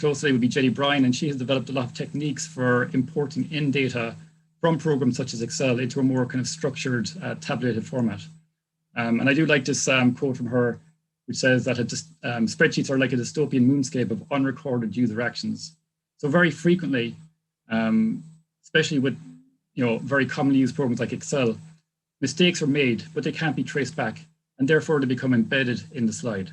closely would be Jenny Bryan, and she has developed a lot of techniques for importing in data from programs such as Excel into a more kind of structured tabulated format. And I do like this quote from her, which says that spreadsheets are like a dystopian moonscape of unrecorded user actions. So very frequently, especially with very commonly used programs like Excel, mistakes are made, but they can't be traced back, and therefore they become embedded in the slide.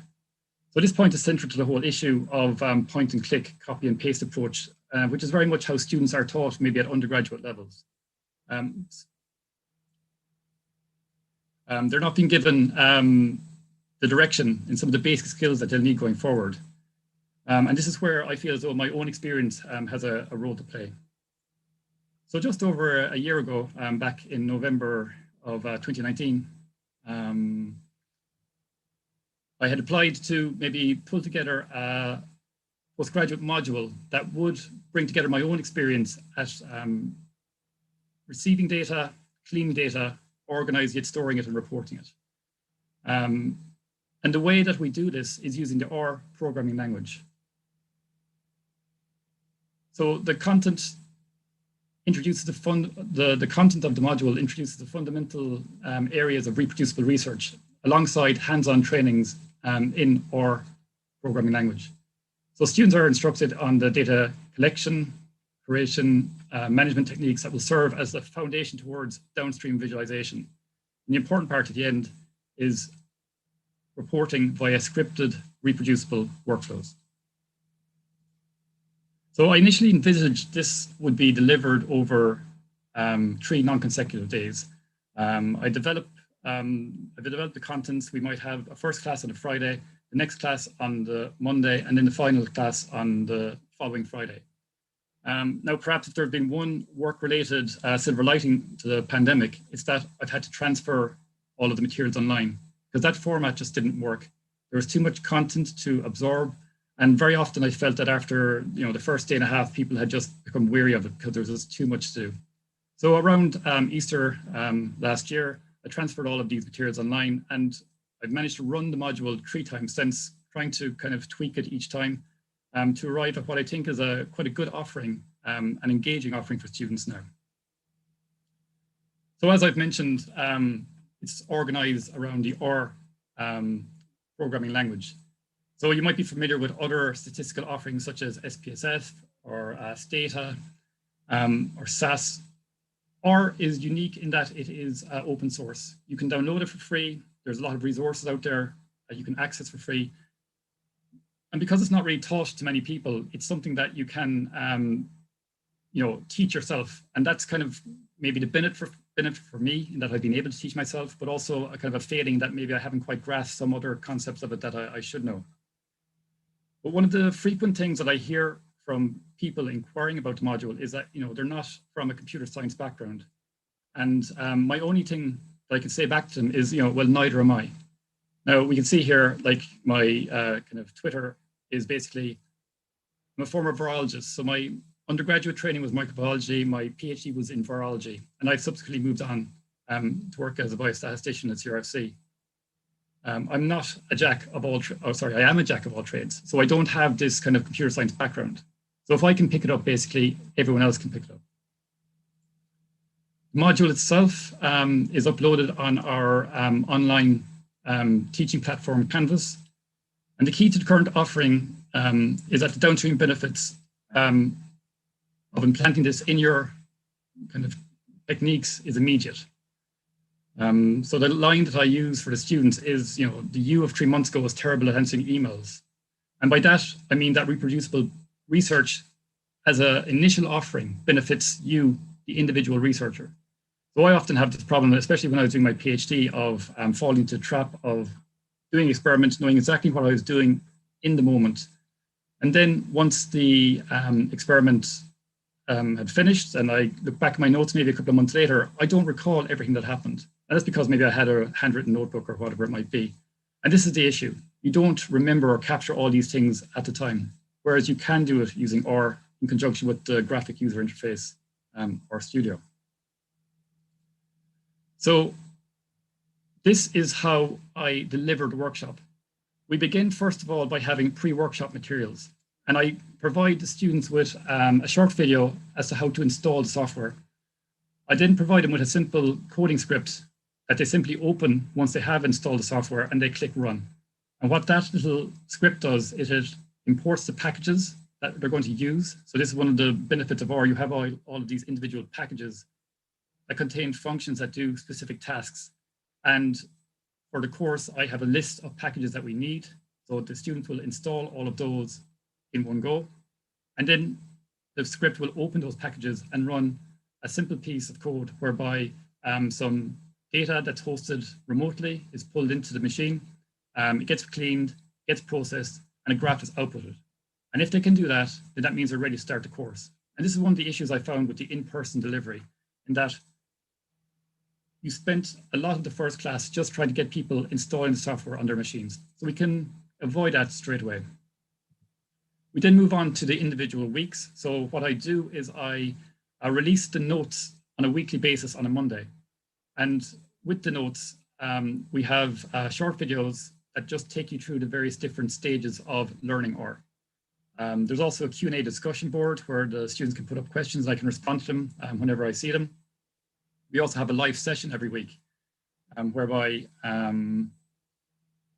So this point is central to the whole issue of point and click, copy and paste approach, which is very much how students are taught maybe at undergraduate levels. They're not being given the direction in some of the basic skills that they'll need going forward. And this is where I feel as though my own experience has a role to play. So just over a year ago, back in November of 2019, I had applied to maybe pull together a postgraduate module that would bring together my own experience at receiving data, cleaning data, organizing it, storing it, and reporting it. And the way that we do this is using the R programming language. So the content introduces the content of the module introduces the fundamental areas of reproducible research alongside hands-on trainings in R programming language. So students are instructed on the data collection, creation, management techniques that will serve as the foundation towards downstream visualization. And the important part at the end is reporting via scripted, reproducible workflows. So I initially envisaged this would be delivered over 3 non-consecutive days. I developed the contents. We might have a first class on a Friday, the next class on the Monday, and then the final class on the following Friday. Now, perhaps if there had been one work-related silver lining to the pandemic, it's that I've had to transfer all of the materials online because that format just didn't work. There was too much content to absorb. And very often I felt that after the first day and a half, people had just become weary of it because there was just too much to do. So around Easter last year, I transferred all of these materials online, and I've managed to run the module 3 times since, trying to kind of tweak it each time to arrive at what I think is quite a good offering, an engaging offering for students now. So as I've mentioned, it's organized around the R programming language. So you might be familiar with other statistical offerings such as SPSS or Stata or SAS. R is unique in that it is open source. You can download it for free. There's a lot of resources out there that you can access for free. And because it's not really taught to many people, it's something that you can teach yourself. And that's kind of maybe the benefit for me in that I've been able to teach myself, but also a kind of a failing that maybe I haven't quite grasped some other concepts of it that I should know. But one of the frequent things that I hear from people inquiring about the module is that they're not from a computer science background. And my only thing that I can say back to them is, well, neither am I. Now we can see here, like my kind of Twitter is basically, I'm a former virologist. So my undergraduate training was microbiology, my PhD was in virology, and I've subsequently moved on to work as a biostatistician at CRFC. I'm not a jack of all, I am a jack of all trades. So I don't have this kind of computer science background. So if I can pick it up, basically everyone else can pick it up. The module itself is uploaded on our online teaching platform, Canvas. And the key to the current offering is that the downstream benefits of implanting this in your kind of techniques is immediate. So the line that I use for the students is, the you of 3 months ago was terrible at answering emails. And by that, I mean that reproducible research as an initial offering benefits you, the individual researcher. So I often have this problem, especially when I was doing my PhD, of falling into the trap of doing experiments, knowing exactly what I was doing in the moment. And then once the experiment had finished and I look back at my notes maybe a couple of months later, I don't recall everything that happened. And that's because maybe I had a handwritten notebook or whatever it might be. And this is the issue. You don't remember or capture all these things at the time, whereas you can do it using R in conjunction with the graphic user interface or Studio. So this is how I deliver the workshop. We begin, first of all, by having pre-workshop materials. and I provide the students with a short video as to how to install the software. I then provide them with a simple coding script that they simply open once they have installed the software, and they click run. And what that little script does is it imports the packages that they're going to use. So this is one of the benefits of R. You have all of these individual packages that contain functions that do specific tasks. And for the course, I have a list of packages that we need. So the students will install all of those in one go. And then the script will open those packages and run a simple piece of code whereby some data that's hosted remotely is pulled into the machine. It gets cleaned, gets processed, and a graph is outputted. And if they can do that, then that means they're ready to start the course. And this is one of the issues I found with the in-person delivery, in that you spent a lot of the first class just trying to get people installing the software on their machines. So we can avoid that straight away. We then move on to the individual weeks. So what I do is I release the notes on a weekly basis on a Monday. And with the notes, we have short videos that just take you through the various different stages of learning R. There's also a Q&A discussion board where the students can put up questions and I can respond to them whenever I see them. We also have a live session every week whereby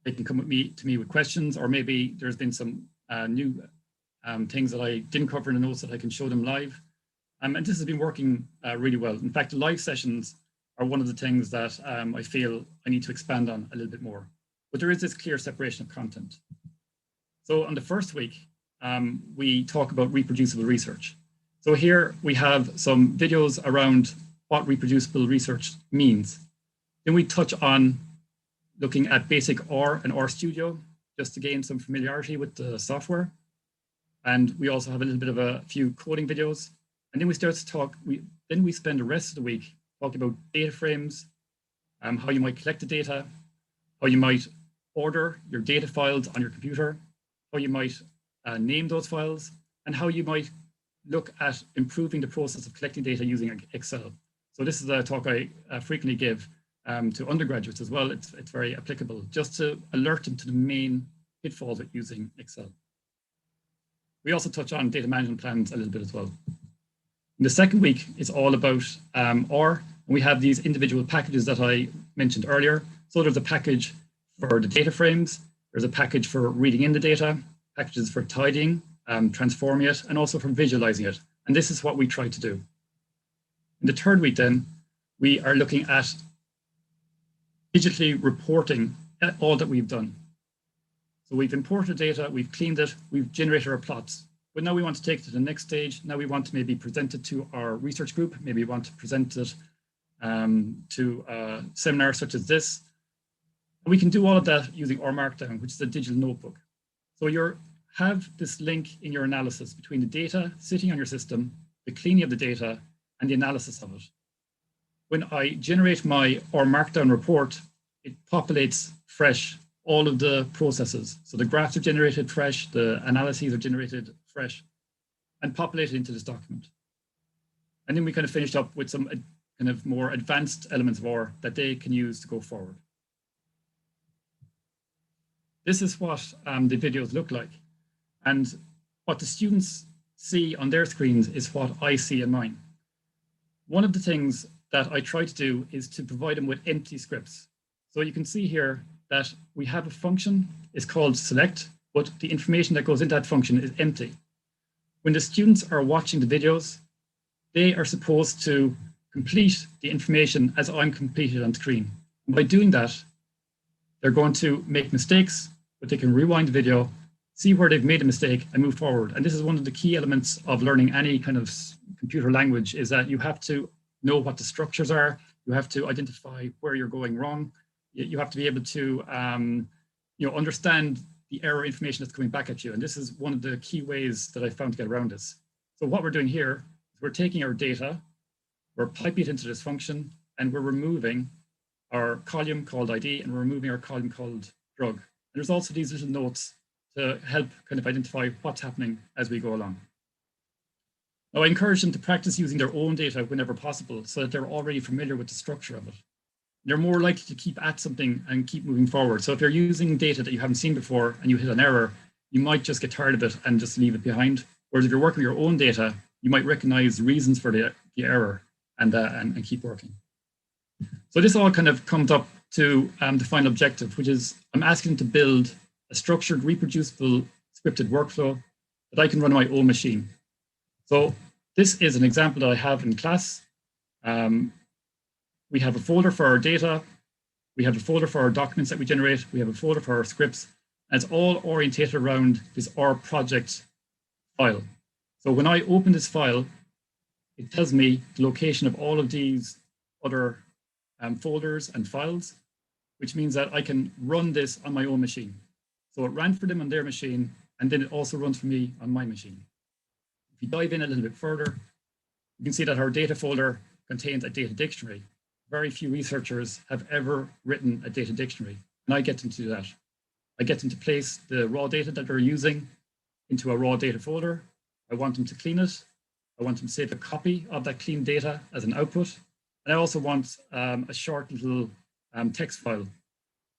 they can come to me with questions, or maybe there's been some new things that I didn't cover in the notes that I can show them live. And this has been working really well. In fact, the live sessions are one of the things that I feel I need to expand on a little bit more. But there is this clear separation of content. So on the first week, we talk about reproducible research. So here we have some videos around what reproducible research means. Then we touch on looking at basic R and RStudio, just to gain some familiarity with the software. And we also have a little bit of a few coding videos. And then we start to talk, then we spend the rest of the week talking about data frames, how you might collect the data, how you might order your data files on your computer, how you might name those files, and how you might look at improving the process of collecting data using Excel. So this is a talk I frequently give to undergraduates as well. It's very applicable, just to alert them to the main pitfalls of using Excel. We also touch on data management plans a little bit as well. In the second week, it's all about R. And we have these individual packages that I mentioned earlier. So there's a package for the data frames. There's a package for reading in the data, packages for tidying, transforming it, and also for visualizing it. And this is what we try to do. In the third week then, we are looking at digitally reporting all that we've done. So we've imported data, we've cleaned it, we've generated our plots. But now we want to take it to the next stage. Now we want to maybe present it to our research group. Maybe we want to present it to a seminar such as this. And we can do all of that using R Markdown, which is a digital notebook. So you have this link in your analysis between the data sitting on your system, the cleaning of the data, and the analysis of it. When I generate my R Markdown report, it populates fresh all of the processes. So the graphs are generated fresh, the analyses are generated fresh, and populated into this document. And then we kind of finished up with some kind of more advanced elements of R that they can use to go forward. This is what the videos look like. And what the students see on their screens is what I see in mine. One of the things that I try to do is to provide them with empty scripts. So you can see here that we have a function, it's called select, but the information that goes into that function is empty. When the students are watching the videos, they are supposed to complete the information as I'm completed on screen. And by doing that, they're going to make mistakes, but they can rewind the video, see where they've made a mistake and move forward. And this is one of the key elements of learning any kind of computer language, is that you have to know what the structures are. You have to identify where you're going wrong. You have to be able to understand the error information that's coming back at you. And this is one of the key ways that I found to get around this. So what we're doing here is we're taking our data, we're piping it into this function, and we're removing our column called ID, and we're removing our column called drug. And there's also these little notes to help kind of identify what's happening as we go along. Now, I encourage them to practice using their own data whenever possible so that they're already familiar with the structure of it. They're more likely to keep at something and keep moving forward. So if you're using data that you haven't seen before and you hit an error, you might just get tired of it and just leave it behind. Whereas if you're working with your own data, you might recognize reasons for the error and keep working. So this all kind of comes up to the final objective, which is I'm asking them to build a structured, reproducible, scripted workflow that I can run on my own machine. So this is an example that I have in class. We have a folder for our data. We have a folder for our documents that we generate. We have a folder for our scripts. And it's all orientated around this R project file. So when I open this file, it tells me the location of all of these other folders and files, which means that I can run this on my own machine. So it ran for them on their machine, and then it also runs for me on my machine. If you dive in a little bit further, you can see that our data folder contains a data dictionary. Very few researchers have ever written a data dictionary, and I get them to do that. I get them to place the raw data that they're using into a raw data folder. I want them to clean it. I want them to save a copy of that clean data as an output. And I also want a short little text file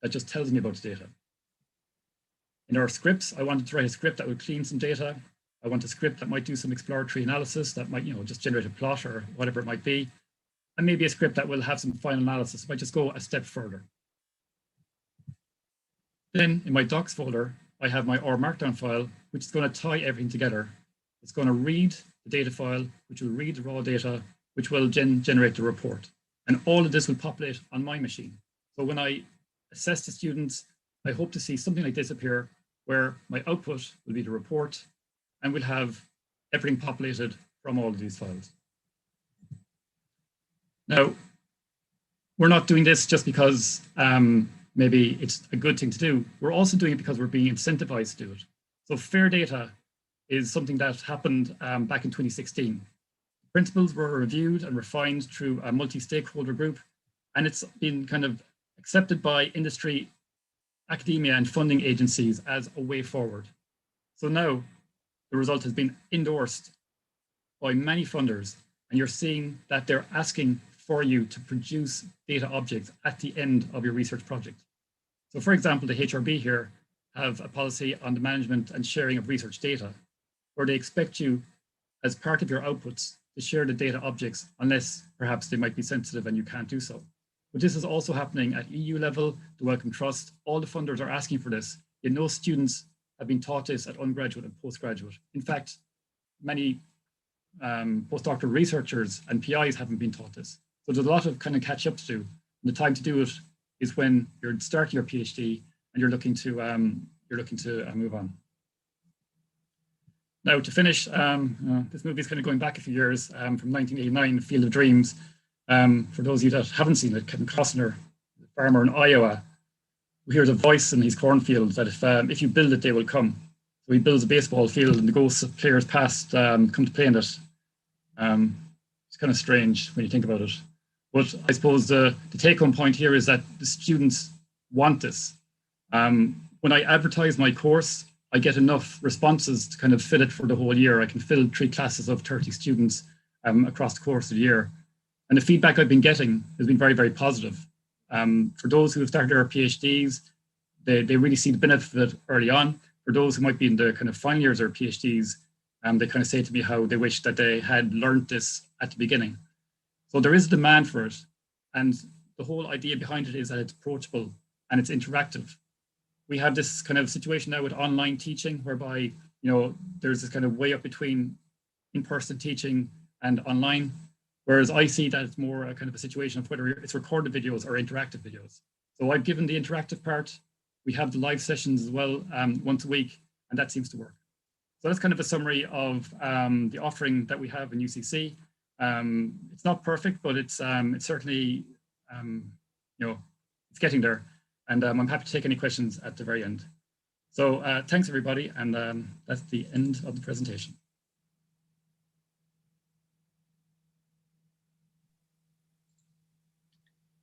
that just tells me about the data. In our scripts, I wanted to write a script that would clean some data. I want a script that might do some exploratory analysis that might, just generate a plot or whatever it might be. And maybe a script that will have some final analysis. It might just go a step further. Then in my docs folder, I have my R Markdown file, which is going to tie everything together. It's going to read the data file, which will read the raw data, which will generate the report. And all of this will populate on my machine. So when I assess the students, I hope to see something like this appear, where my output will be the report, and we'll have everything populated from all of these files. Now, we're not doing this just because maybe it's a good thing to do. We're also doing it because we're being incentivized to do it. So fair data is something that happened back in 2016. Principles were reviewed and refined through a multi-stakeholder group, and it's been kind of accepted by industry, academia, and funding agencies as a way forward. So now the result has been endorsed by many funders, and you're seeing that they're asking for you to produce data objects at the end of your research project. So for example, the HRB here have a policy on the management and sharing of research data, where they expect you as part of your outputs to share the data objects, unless perhaps they might be sensitive and you can't do so. But this is also happening at EU level, the Wellcome Trust. All the funders are asking for this, yet no students have been taught this at undergraduate and postgraduate. In fact, many postdoctoral researchers and PIs haven't been taught this. So there's a lot of kind of catch up to do. And the time to do it is when you're starting your PhD and you're looking to move on. Now to finish, this movie is kind of going back a few years from 1989, Field of Dreams. For those of you that haven't seen it, Kevin Costner, the farmer in Iowa, who hears a voice in his cornfield that if you build it, they will come. So he builds a baseball field and the ghosts of players past come to play in it. It's kind of strange when you think about it. But I suppose the take-home point here is that the students want this. When I advertise my course, I get enough responses to kind of fill it for the whole year. I can fill 3 classes of 30 students across the course of the year. And the feedback I've been getting has been very, very positive. For those who have started their PhDs, they really see the benefit of it early on. For those who might be in the kind of final years of their PhDs, they kind of say to me how they wish that they had learned this at the beginning. So there is a demand for it. And the whole idea behind it is that it's approachable and it's interactive. We have this kind of situation now with online teaching whereby, there's this kind of way up between in-person teaching and online. Whereas I see that it's more a kind of a situation of whether it's recorded videos or interactive videos. So I've given the interactive part. We have the live sessions as well once a week, and that seems to work. So that's kind of a summary of the offering that we have in UCC. It's not perfect, but it's certainly, it's getting there. And I'm happy to take any questions at the very end. So thanks, everybody. And that's the end of the presentation.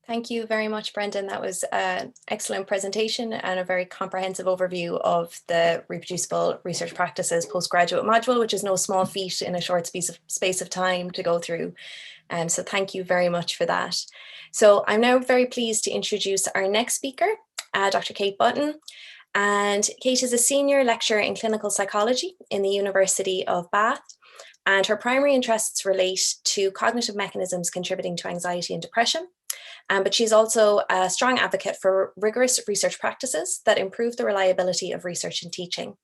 Thank you very much, Brendan. That was an excellent presentation and a very comprehensive overview of the reproducible research practices postgraduate module, which is no small feat in a short space of time to go through. So thank you very much for that. So I'm now very pleased to introduce our next speaker, Dr. Kate Button. And Kate is a senior lecturer in clinical psychology in the University of Bath. And her primary interests relate to cognitive mechanisms contributing to anxiety and depression. But she's also a strong advocate for rigorous research practices that improve the reliability of research and teaching.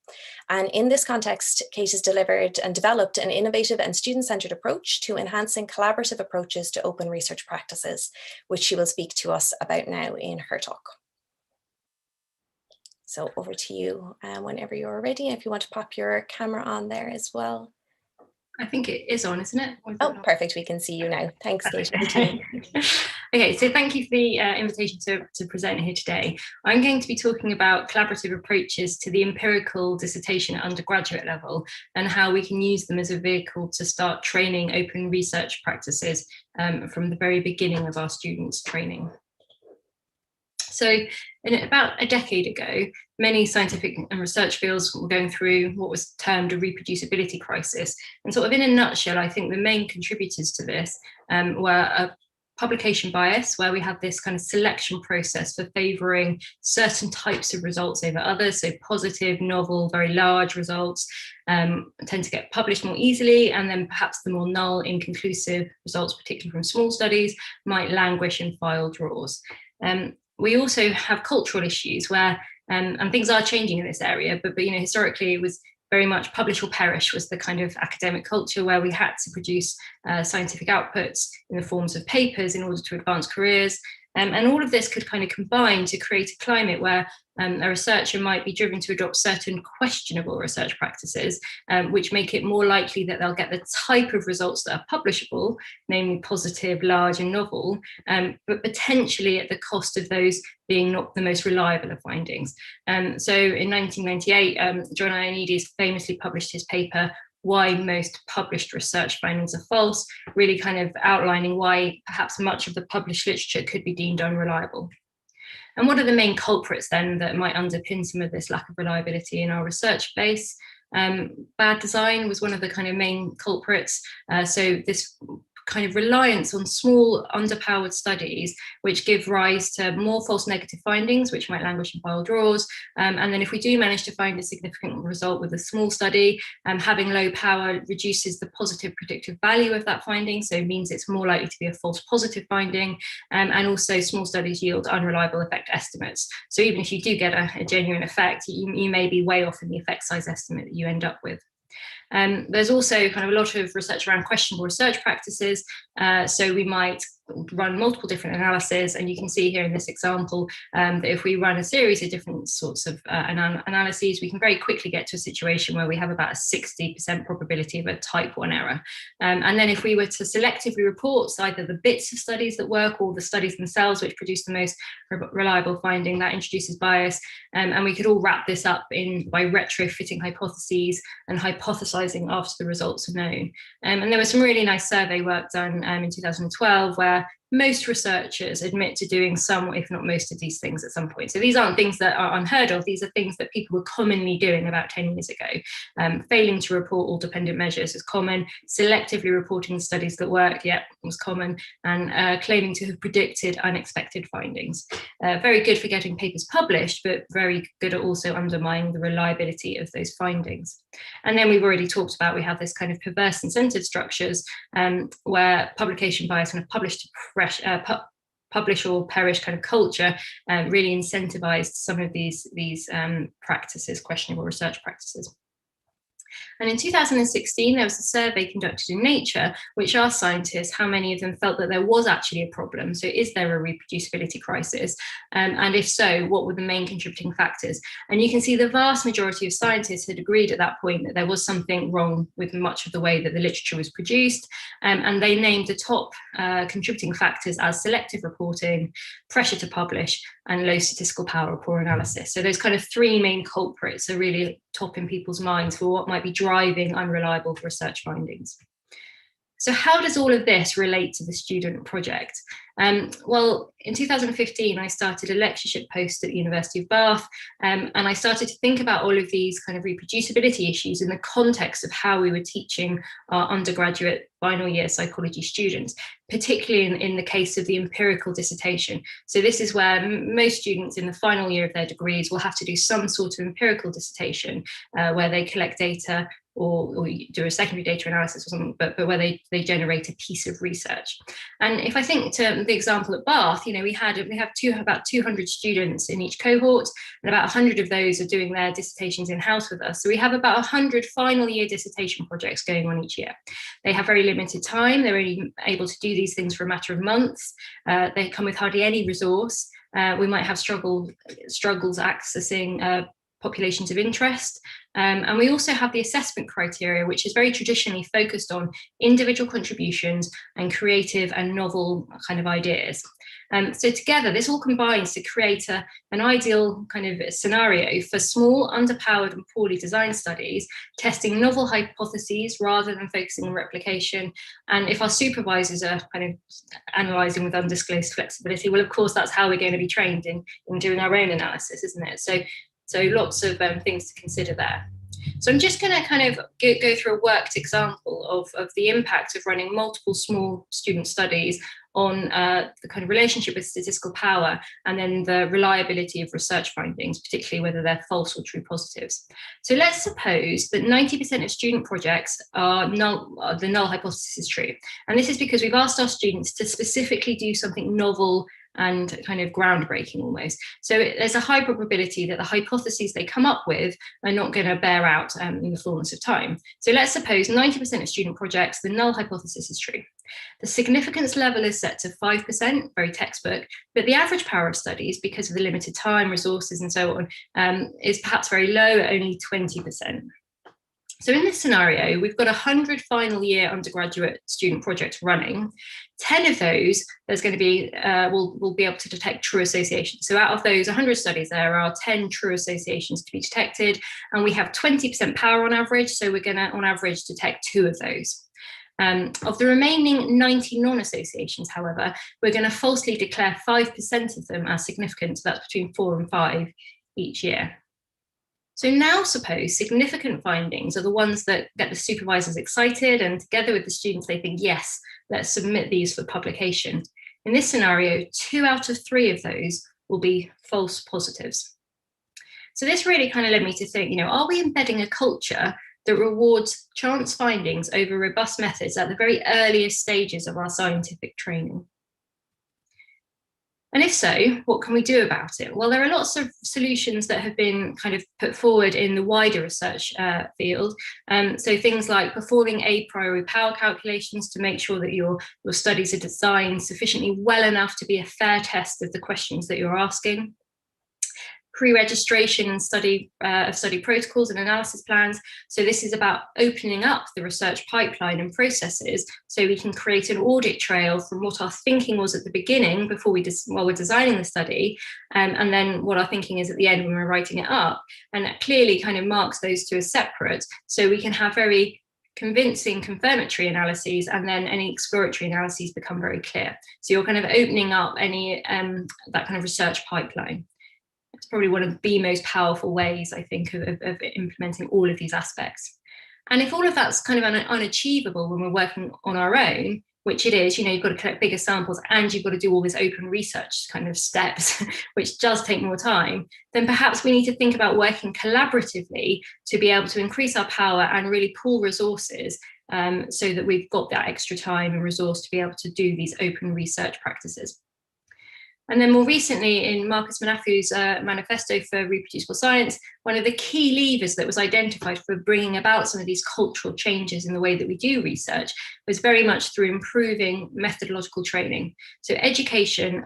And in this context, Kate has delivered and developed an innovative and student-centered approach to enhancing collaborative approaches to open research practices, which she will speak to us about now in her talk. So over to you whenever you're ready. If you want to pop your camera on there as well. I think it is on, isn't it? Oh, perfect. We can see you now. Thanks, Kate. Okay, so thank you for the invitation to present here today. I'm going to be talking about collaborative approaches to the empirical dissertation at undergraduate level and how we can use them as a vehicle to start training open research practices from the very beginning of our students' training. So about a decade ago, many scientific and research fields were going through what was termed a reproducibility crisis. And sort of in a nutshell, I think the main contributors to this were a publication bias, where we have this kind of selection process for favouring certain types of results over others. So positive, novel, very large results tend to get published more easily, and then perhaps the more null, inconclusive results, particularly from small studies, might languish in file drawers. We also have cultural issues where, and things are changing in this area, but you know, historically it was very much publish or perish was the kind of academic culture where we had to produce scientific outputs in the forms of papers in order to advance careers. And all of this could kind of combine to create a climate where a researcher might be driven to adopt certain questionable research practices, which make it more likely that they'll get the type of results that are publishable, namely positive, large and novel, but potentially at the cost of those being not the most reliable of findings. So in 1998, John Ioannidis famously published his paper, Why Most Published Research Findings Are False, really kind of outlining why perhaps much of the published literature could be deemed unreliable. And what are the main culprits then that might underpin some of this lack of reliability in our research base? Bad design was one of the kind of main culprits. So this kind of reliance on small underpowered studies, which give rise to more false negative findings, which might languish in file drawers. And then if we do manage to find a significant result with a small study, having low power reduces the positive predictive value of that finding. So it means it's more likely to be a false positive finding. And also small studies yield unreliable effect estimates. So even if you do get a genuine effect, you may be way off in the effect size estimate that you end up with. There's also kind of a lot of research around questionable research practices. So we might run multiple different analyses, and you can see here in this example that if we run a series of different sorts of analyses, we can very quickly get to a situation where we have about a 60% probability of a type 1 error. And then if we were to selectively report either the bits of studies that work or the studies themselves which produce the most reliable finding, that introduces bias. And we could all wrap this up by retrofitting hypotheses and hypothesizing after the results are known. And there was some really nice survey work done in 2012 where most researchers admit to doing some, if not most of these things at some point. So these aren't things that are unheard of. These are things that people were commonly doing about 10 years ago. Failing to report all dependent measures is common. Selectively reporting studies that work, was common. And claiming to have predicted unexpected findings. Very good for getting papers published, but very good at also undermining the reliability of those findings. And then we've already talked about, we have this kind of perverse incentive structures where publication bias and publish or perish kind of culture really incentivized some of these practices, questionable research practices. And in 2016, there was a survey conducted in Nature, which asked scientists how many of them felt that there was actually a problem. So is there a reproducibility crisis? And if so, what were the main contributing factors? And you can see the vast majority of scientists had agreed at that point that there was something wrong with much of the way that the literature was produced. And they named the top contributing factors as selective reporting, pressure to publish, and low statistical power or poor analysis. So those kind of three main culprits are really top in people's minds for what might be driving unreliable research findings. So how does all of this relate to the student project? Well, in 2015, I started a lectureship post at the University of Bath, and I started to think about all of these kind of reproducibility issues in the context of how we were teaching our undergraduate final year psychology students, particularly in the case of the empirical dissertation. So this is where most students in the final year of their degrees will have to do some sort of empirical dissertation where they collect data or do a secondary data analysis or something, but where they generate a piece of research. And if I think to the example at Bath, we have about 200 students in each cohort, and about 100 of those are doing their dissertations in-house with us. So we have about 100 final year dissertation projects going on each year. They have very limited time. They're only able to do these things for a matter of months. They come with hardly any resource. We might have struggles accessing populations of interest. And we also have the assessment criteria, which is very traditionally focused on individual contributions and creative and novel kind of ideas. So together, this all combines to create an ideal kind of scenario for small, underpowered and poorly designed studies, testing novel hypotheses rather than focusing on replication. And if our supervisors are kind of analysing with undisclosed flexibility, well, of course, that's how we're going to be trained in doing our own analysis, isn't it? So lots of things to consider there. So I'm just going to kind of go through a worked example of the impact of running multiple small student studies on the kind of relationship with statistical power and then the reliability of research findings, particularly whether they're false or true positives. So let's suppose that 90% of student projects are the null hypothesis is true. And this is because we've asked our students to specifically do something novel and kind of groundbreaking almost. So there's a high probability that the hypotheses they come up with are not going to bear out in the fullness of time. So let's suppose 90% of student projects, the null hypothesis is true. The significance level is set to 5%, very textbook, but the average power of studies, because of the limited time, resources and so on, is perhaps very low at only 20%. So in this scenario, we've got 100 final year undergraduate student projects running. 10 of those, there's going to be, will be able to detect true associations. So out of those 100 studies, there are 10 true associations to be detected, and we have 20% power on average. So we're going to, on average, detect 2 of those. Of the remaining 90 non-associations, however, we're going to falsely declare 5% of them as significant. So that's between 4 and 5 each year. So now suppose significant findings are the ones that get the supervisors excited, and together with the students, they think, yes, let's submit these for publication. In this scenario, 2 out of 3 of those will be false positives. So this really kind of led me to think, are we embedding a culture that rewards chance findings over robust methods at the very earliest stages of our scientific training? And if so, what can we do about it? Well, there are lots of solutions that have been kind of put forward in the wider research field. So things like performing a priori power calculations to make sure that your studies are designed sufficiently well enough to be a fair test of the questions that you're asking. Pre-registration and study protocols and analysis plans. So this is about opening up the research pipeline and processes so we can create an audit trail from what our thinking was at the beginning while we're designing the study, and then what our thinking is at the end when we're writing it up. And that clearly kind of marks those two as separate, so we can have very convincing confirmatory analyses, and then any exploratory analyses become very clear. So you're kind of opening up any that kind of research pipeline. It's probably one of the most powerful ways, I think, of implementing all of these aspects. And if all of that's kind of unachievable when we're working on our own, which it is, you've got to collect bigger samples and you've got to do all this open research kind of steps, which does take more time, then perhaps we need to think about working collaboratively to be able to increase our power and really pool resources so that we've got that extra time and resource to be able to do these open research practices. And then more recently, in Marcus Manafu's Manifesto for Reproducible Science, one of the key levers that was identified for bringing about some of these cultural changes in the way that we do research was very much through improving methodological training. So education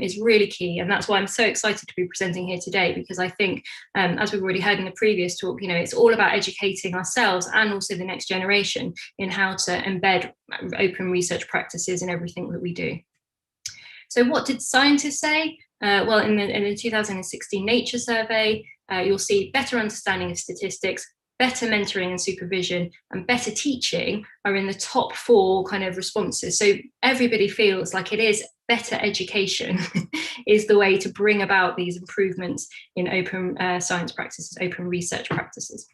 is really key, and that's why I'm so excited to be presenting here today, because I think, as we've already heard in the previous talk, it's all about educating ourselves and also the next generation in how to embed open research practices in everything that we do. So what did scientists say? Well, in the 2016 Nature survey, you'll see better understanding of statistics, better mentoring and supervision, and better teaching are in the top 4 kind of responses. So everybody feels like it is better education is the way to bring about these improvements in open science practices, open research practices.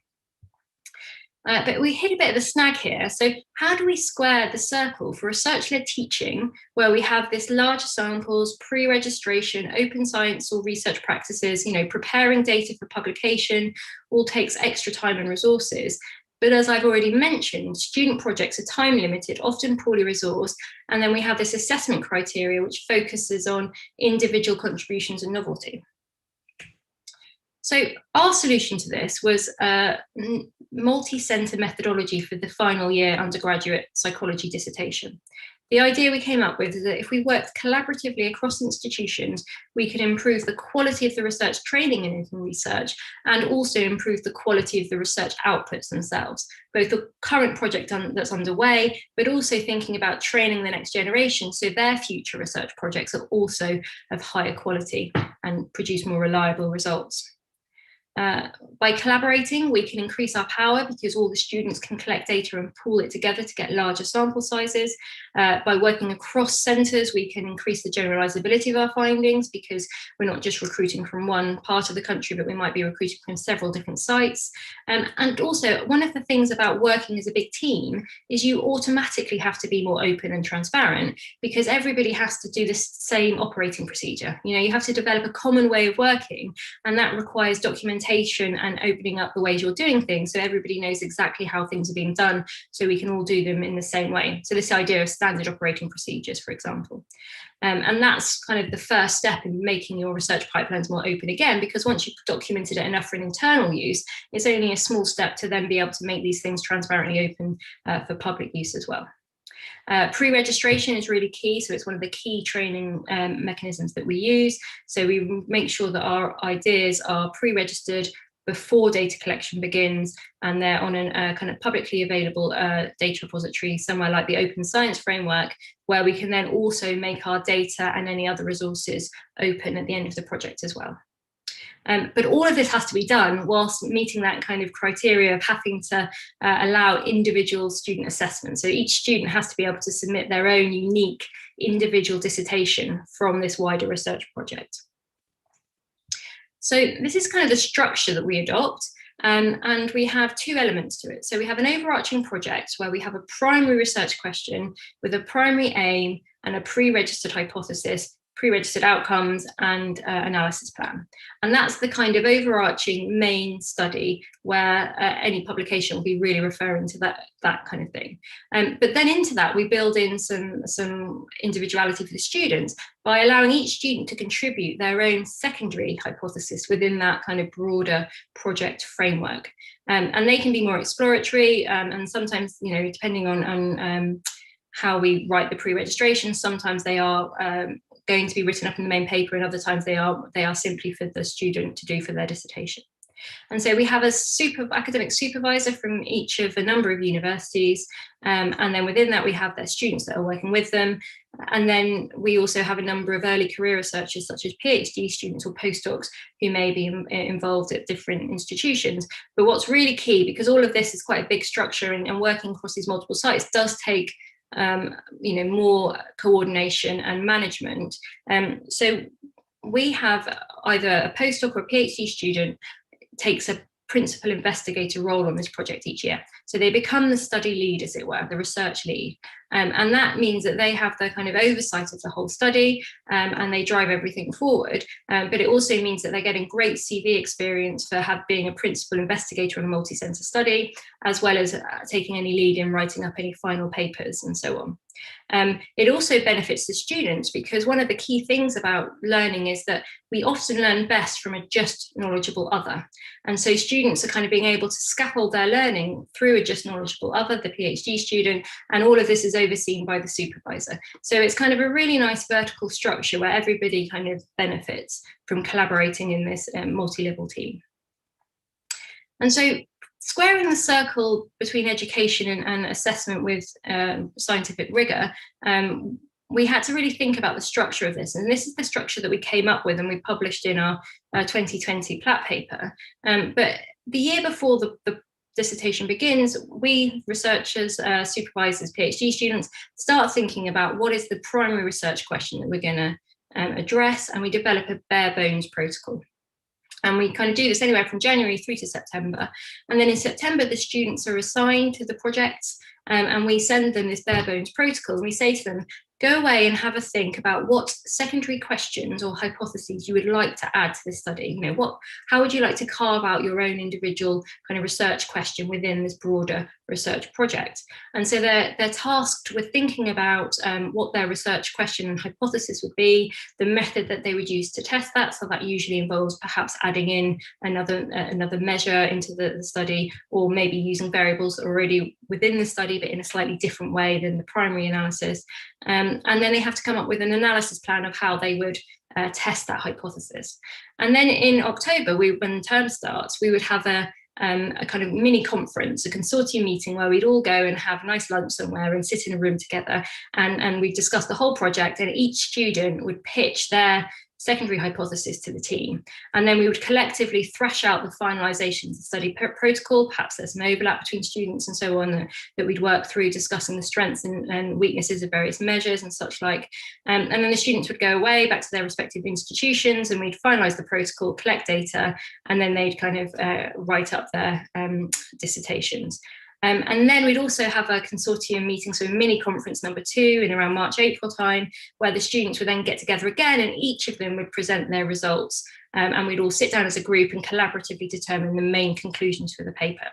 But we hit a bit of a snag here. So how do we square the circle for research-led teaching, where we have this larger samples, pre-registration, open science or research practices, preparing data for publication, all takes extra time and resources. But as I've already mentioned, student projects are time limited, often poorly resourced. And then we have this assessment criteria, which focuses on individual contributions and novelty. So our solution to this was a multi-centre methodology for the final year undergraduate psychology dissertation. The idea we came up with is that if we worked collaboratively across institutions, we could improve the quality of the research training in open research and also improve the quality of the research outputs themselves, both the current project that's underway, but also thinking about training the next generation so their future research projects are also of higher quality and produce more reliable results. By collaborating, we can increase our power because all the students can collect data and pool it together to get larger sample sizes. By working across centres, we can increase the generalisability of our findings because we're not just recruiting from one part of the country, but we might be recruiting from several different sites. And also, one of the things about working as a big team is you automatically have to be more open and transparent because everybody has to do the same operating procedure. You have to develop a common way of working, and that requires documentation and opening up the ways you're doing things so everybody knows exactly how things are being done so we can all do them in the same way. So this idea of standard operating procedures, for example. And that's kind of the first step in making your research pipelines more open again, because once you've documented it enough for an internal use, it's only a small step to then be able to make these things transparently open for public use as well. Pre-registration is really key, so it's one of the key training mechanisms that we use. So we make sure that our ideas are pre-registered before data collection begins, and they're on a kind of publicly available data repository, somewhere like the Open Science Framework, where we can then also make our data and any other resources open at the end of the project as well. But all of this has to be done whilst meeting that kind of criteria of having to allow individual student assessment. So each student has to be able to submit their own unique individual dissertation from this wider research project. So this is kind of the structure that we adopt. And we have two elements to it. So we have an overarching project where we have a primary research question with a primary aim and a pre-registered hypothesis, pre-registered outcomes and analysis plan. And that's the kind of overarching main study where any publication will be really referring to that kind of thing. But then into that, we build in some individuality for the students by allowing each student to contribute their own secondary hypothesis within that kind of broader project framework. And they can be more exploratory and sometimes, depending on how we write the pre-registration, sometimes they are going to be written up in the main paper, and other times they are simply for the student to do for their dissertation. And so we have a academic supervisor from each of a number of universities, and then within that we have their students that are working with them. And then we also have a number of early career researchers such as PhD students or postdocs who may be involved at different institutions. But what's really key, because all of this is quite a big structure and working across these multiple sites does take more coordination and management. So we have either a postdoc or a PhD student takes a principal investigator role on this project each year. So they become the study lead, as it were, the research lead. And that means that they have the kind of oversight of the whole study and they drive everything forward. But it also means that they're getting great CV experience for being a principal investigator in a multi-centre study, as well as taking any lead in writing up any final papers and so on. It also benefits the students because one of the key things about learning is that we often learn best from a just knowledgeable other. And so students are kind of being able to scaffold their learning through a just knowledgeable other, the PhD student, and all of this is overseen by the supervisor. So it's kind of a really nice vertical structure where everybody kind of benefits from collaborating in this multi-level team. And so squaring the circle between education and assessment with scientific rigor, we had to really think about the structure of this. And this is the structure that we came up with and we published in our 2020 Platt paper. But the year before the dissertation begins, we researchers, supervisors, PhD students start thinking about what is the primary research question that we're going to address, and we develop a bare bones protocol. And we kind of do this anywhere from January through to September. And then in September, the students are assigned to the projects, and we send them this bare bones protocol. And we say to them, go away and have a think about what secondary questions or hypotheses you would like to add to this study. You know, how would you like to carve out your own individual kind of research question within this broader research project? And so they're tasked with thinking about what their research question and hypothesis would be, the method that they would use to test that. So that usually involves perhaps adding in another measure into the study, or maybe using variables that are already within the study, but in a slightly different way than the primary analysis. And then they have to come up with an analysis plan of how they would test that hypothesis. And then in October, when the term starts, we would have a kind of mini conference, a consortium meeting where we'd all go and have a nice lunch somewhere and sit in a room together, and we'd discuss the whole project, and each student would pitch their secondary hypothesis to the team. And then we would collectively thresh out the finalizations of the study protocol. Perhaps there's some overlap between students and so on that we'd work through, discussing the strengths and weaknesses of various measures and such like. And then the students would go away back to their respective institutions, and we'd finalize the protocol, collect data, and then they'd kind of write up their dissertations. And then we'd also have a consortium meeting, so a mini conference number 2 in around March, April time, where the students would then get together again, and each of them would present their results. And we'd all sit down as a group and collaboratively determine the main conclusions for the paper.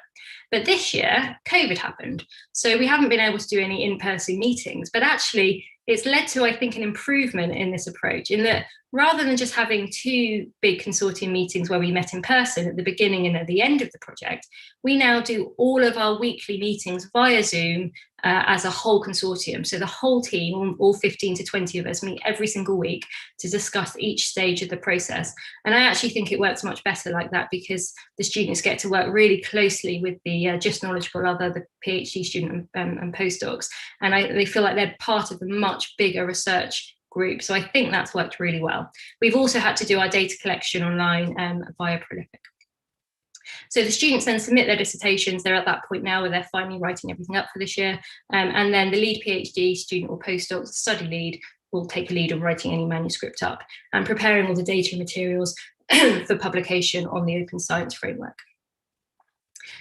But this year, COVID happened. So we haven't been able to do any in-person meetings, but actually it's led to, I think, an improvement in this approach, in that rather than just having 2 big consortium meetings where we met in person at the beginning and at the end of the project, we now do all of our weekly meetings via Zoom as a whole consortium. So the whole team, all 15 to 20 of us, meet every single week to discuss each stage of the process. And I actually think it works much better like that, because the students get to work really closely with the just knowledgeable other, the PhD student and postdocs. And they feel like they're part of a much bigger research group. So I think that's worked really well. We've also had to do our data collection online via Prolific. So the students then submit their dissertations. They're at that point now where they're finally writing everything up for this year. And then the lead PhD student or postdoc, study lead, will take a lead on writing any manuscript up and preparing all the data materials for publication on the Open Science Framework.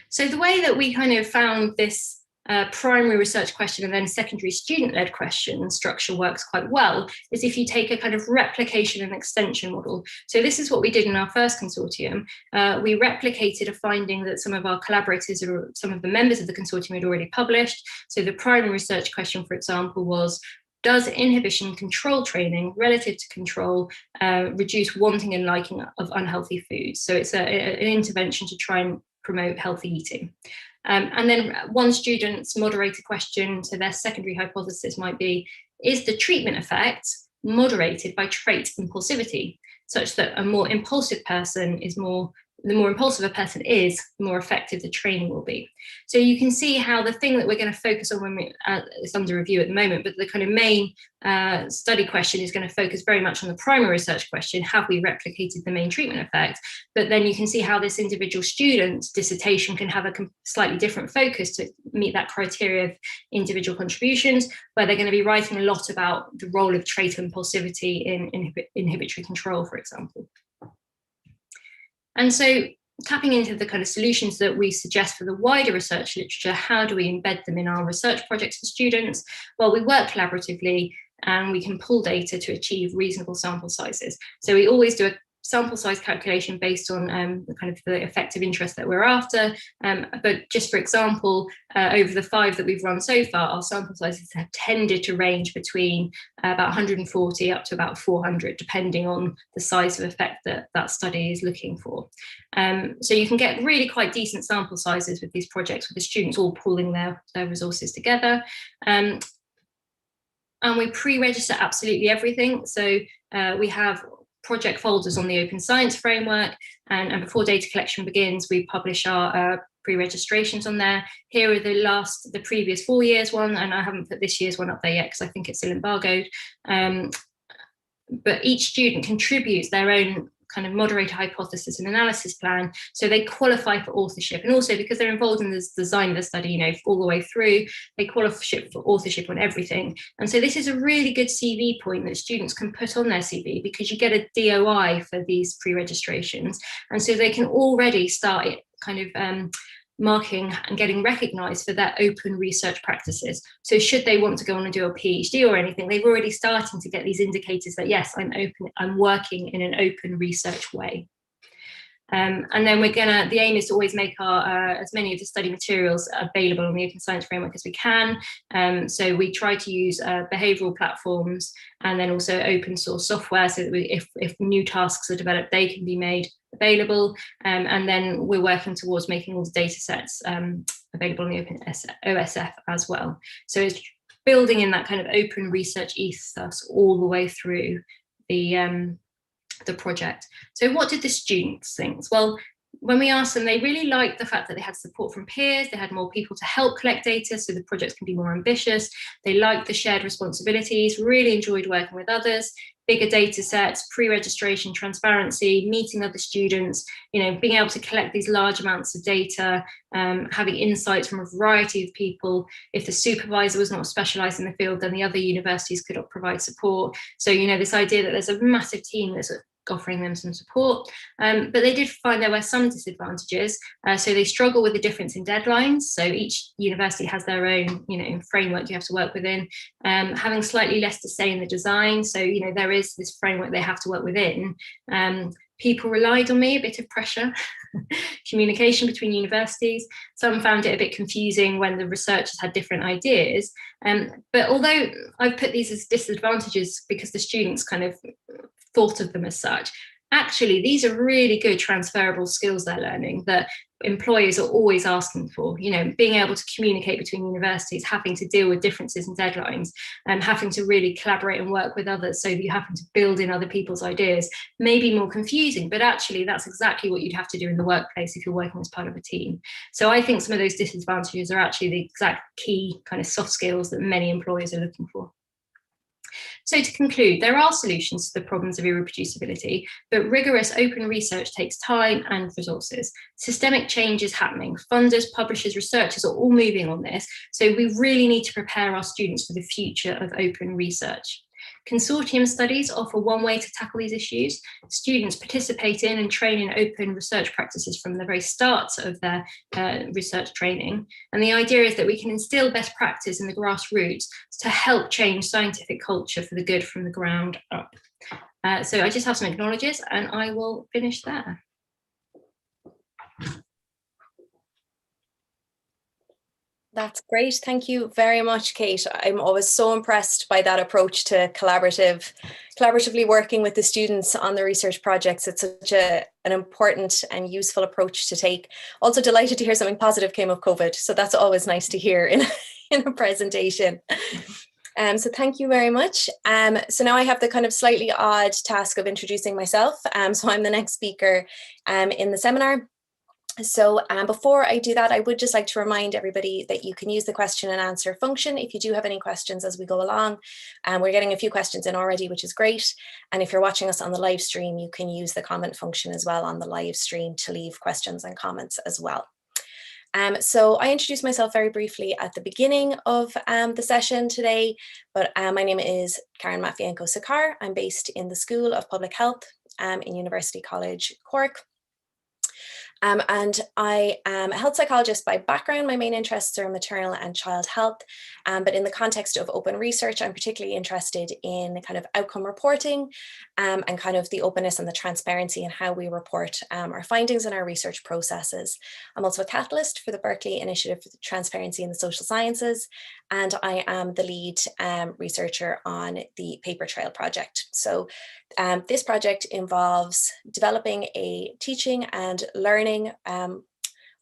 So the way that we kind of found this primary research question and then secondary student-led question structure works quite well is if you take a kind of replication and extension model. So this is what we did in our first consortium. We replicated a finding that some of our collaborators or some of the members of the consortium had already published. So the primary research question, for example, was, does inhibition control training relative to control reduce wanting and liking of unhealthy foods? So it's an intervention to try and promote healthy eating. And then one student's moderated question to their secondary hypothesis might be, is the treatment effect moderated by trait impulsivity, such that a more impulsive person is the more impulsive a person is, the more effective the training will be. So you can see how the thing that we're going to focus on when it's under review at the moment, but the kind of main study question is going to focus very much on the primary research question, have we replicated the main treatment effect? But then you can see how this individual student's dissertation can have a slightly different focus to meet that criteria of individual contributions, where they're going to be writing a lot about the role of trait impulsivity in inhibitory control, for example. And so tapping into the kind of solutions that we suggest for the wider research literature, how do we embed them in our research projects for students? Well, we work collaboratively and we can pull data to achieve reasonable sample sizes. So we always do a sample size calculation based on the kind of the effective interest that we're after. But just for example, over the 5 that we've run so far, our sample sizes have tended to range between about 140 up to about 400, depending on the size of effect that that study is looking for. So you can get really quite decent sample sizes with these projects, with the students all pooling their resources together. And we pre-register absolutely everything. So we have project folders on the Open Science Framework, and before data collection begins, we publish our pre-registrations on there. Here are the previous 4 years one, and I haven't put this year's one up there yet because I think it's still embargoed. But each student contributes their own kind of moderator hypothesis and analysis plan, so they qualify for authorship. And also because they're involved in the design of the study, you know, all the way through, they qualify for authorship on everything. And so this is a really good CV point that students can put on their CV, because you get a DOI for these pre-registrations, and so they can already start it kind of marking and getting recognised for their open research practices. So should they want to go on and do a PhD or anything, they've already starting to get these indicators that, yes, I'm working in an open research way. And then the aim is to always make as many of the study materials available on the Open Science Framework as we can. So we try to use behavioural platforms and then also open source software, so that if new tasks are developed, they can be made available. And then we're working towards making all the data sets available on the Open OSF as well. So it's building in that kind of open research ethos all the way through the project. So what did the students think? Well, when we asked them, they really liked the fact that they had support from peers, they had more people to help collect data so the projects can be more ambitious. They liked the shared responsibilities, really enjoyed working with others, bigger data sets, pre-registration transparency, meeting other students, you know, being able to collect these large amounts of data, having insights from a variety of people. If the supervisor was not specialised in the field, then the other universities could provide support. So, you know, this idea that there's a massive team that's offering them some support, but they did find there were some disadvantages. So they struggle with the difference in deadlines. So each university has their own, you know, framework you have to work within, having slightly less to say in the design. So, you know, there is this framework they have to work within. People relied on me, a bit of pressure, communication between universities. Some found it a bit confusing when the researchers had different ideas. But although I've put these as disadvantages because the students kind of thought of them as such, actually these are really good transferable skills they're learning that employers are always asking for. You know, being able to communicate between universities, having to deal with differences in deadlines, and having to really collaborate and work with others, so that you having to build in other people's ideas may be more confusing, but actually that's exactly what you'd have to do in the workplace if you're working as part of a team. So I think some of those disadvantages are actually the exact key kind of soft skills that many employers are looking for. So to conclude, there are solutions to the problems of irreproducibility, but rigorous open research takes time and resources. Systemic change is happening. Funders, publishers, researchers are all moving on this. So we really need to prepare our students for the future of open research. Consortium studies offer one way to tackle these issues. Students participate in and train in open research practices from the very start of their research training. And the idea is that we can instill best practice in the grassroots to help change scientific culture for the good from the ground up. So I just have some acknowledges and I will finish there. That's great. Thank you very much, Kate. I'm always so impressed by that approach to collaboratively working with the students on the research projects. It's such an important and useful approach to take. Also delighted to hear something positive came of COVID. So that's always nice to hear in a presentation. So thank you very much. So now I have the kind of slightly odd task of introducing myself. So I'm the next speaker in the seminar. So before I do that, I would just like to remind everybody that you can use the question and answer function if you do have any questions as we go along. We're getting a few questions in already, which is great. And if you're watching us on the live stream, you can use the comment function as well on the live stream to leave questions and comments as well. So I introduced myself very briefly at the beginning of the session today, but my name is Karen Matvienko-Sakar. I'm based in the School of Public Health in University College Cork. And I am a health psychologist by background. My main interests are maternal and child health, but in the context of open research, I'm particularly interested in kind of outcome reporting and kind of the openness and the transparency in how we report our findings and our research processes. I'm also a catalyst for the Berkeley Initiative for Transparency in the Social Sciences, and I am the lead researcher on the Paper Trail project. So this project involves developing a teaching and learning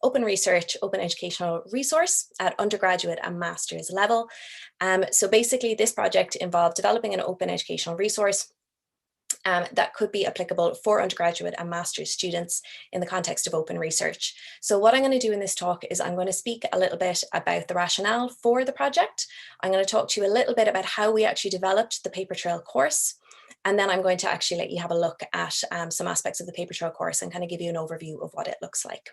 open research, open educational resource at undergraduate and master's level. So basically this project involved developing an open educational resource that could be applicable for undergraduate and master's students in the context of open research. So what I'm going to do in this talk is I'm going to speak a little bit about the rationale for the project. I'm going to talk to you a little bit about how we actually developed the Paper Trail course. And then I'm going to actually let you have a look at some aspects of the paper trail course and kind of give you an overview of what it looks like.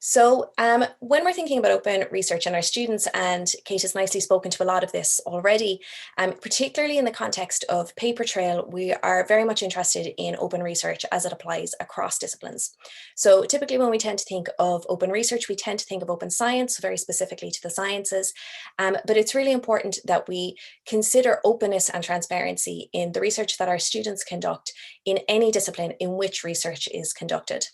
So when we're thinking about open research and our students, and Kate has nicely spoken to a lot of this already, particularly in the context of paper trail, we are very much interested in open research as it applies across disciplines. So typically when we tend to think of open research, we tend to think of open science, very specifically to the sciences, but it's really important that we consider openness and transparency in the research that our students conduct in any discipline in which research is conducted.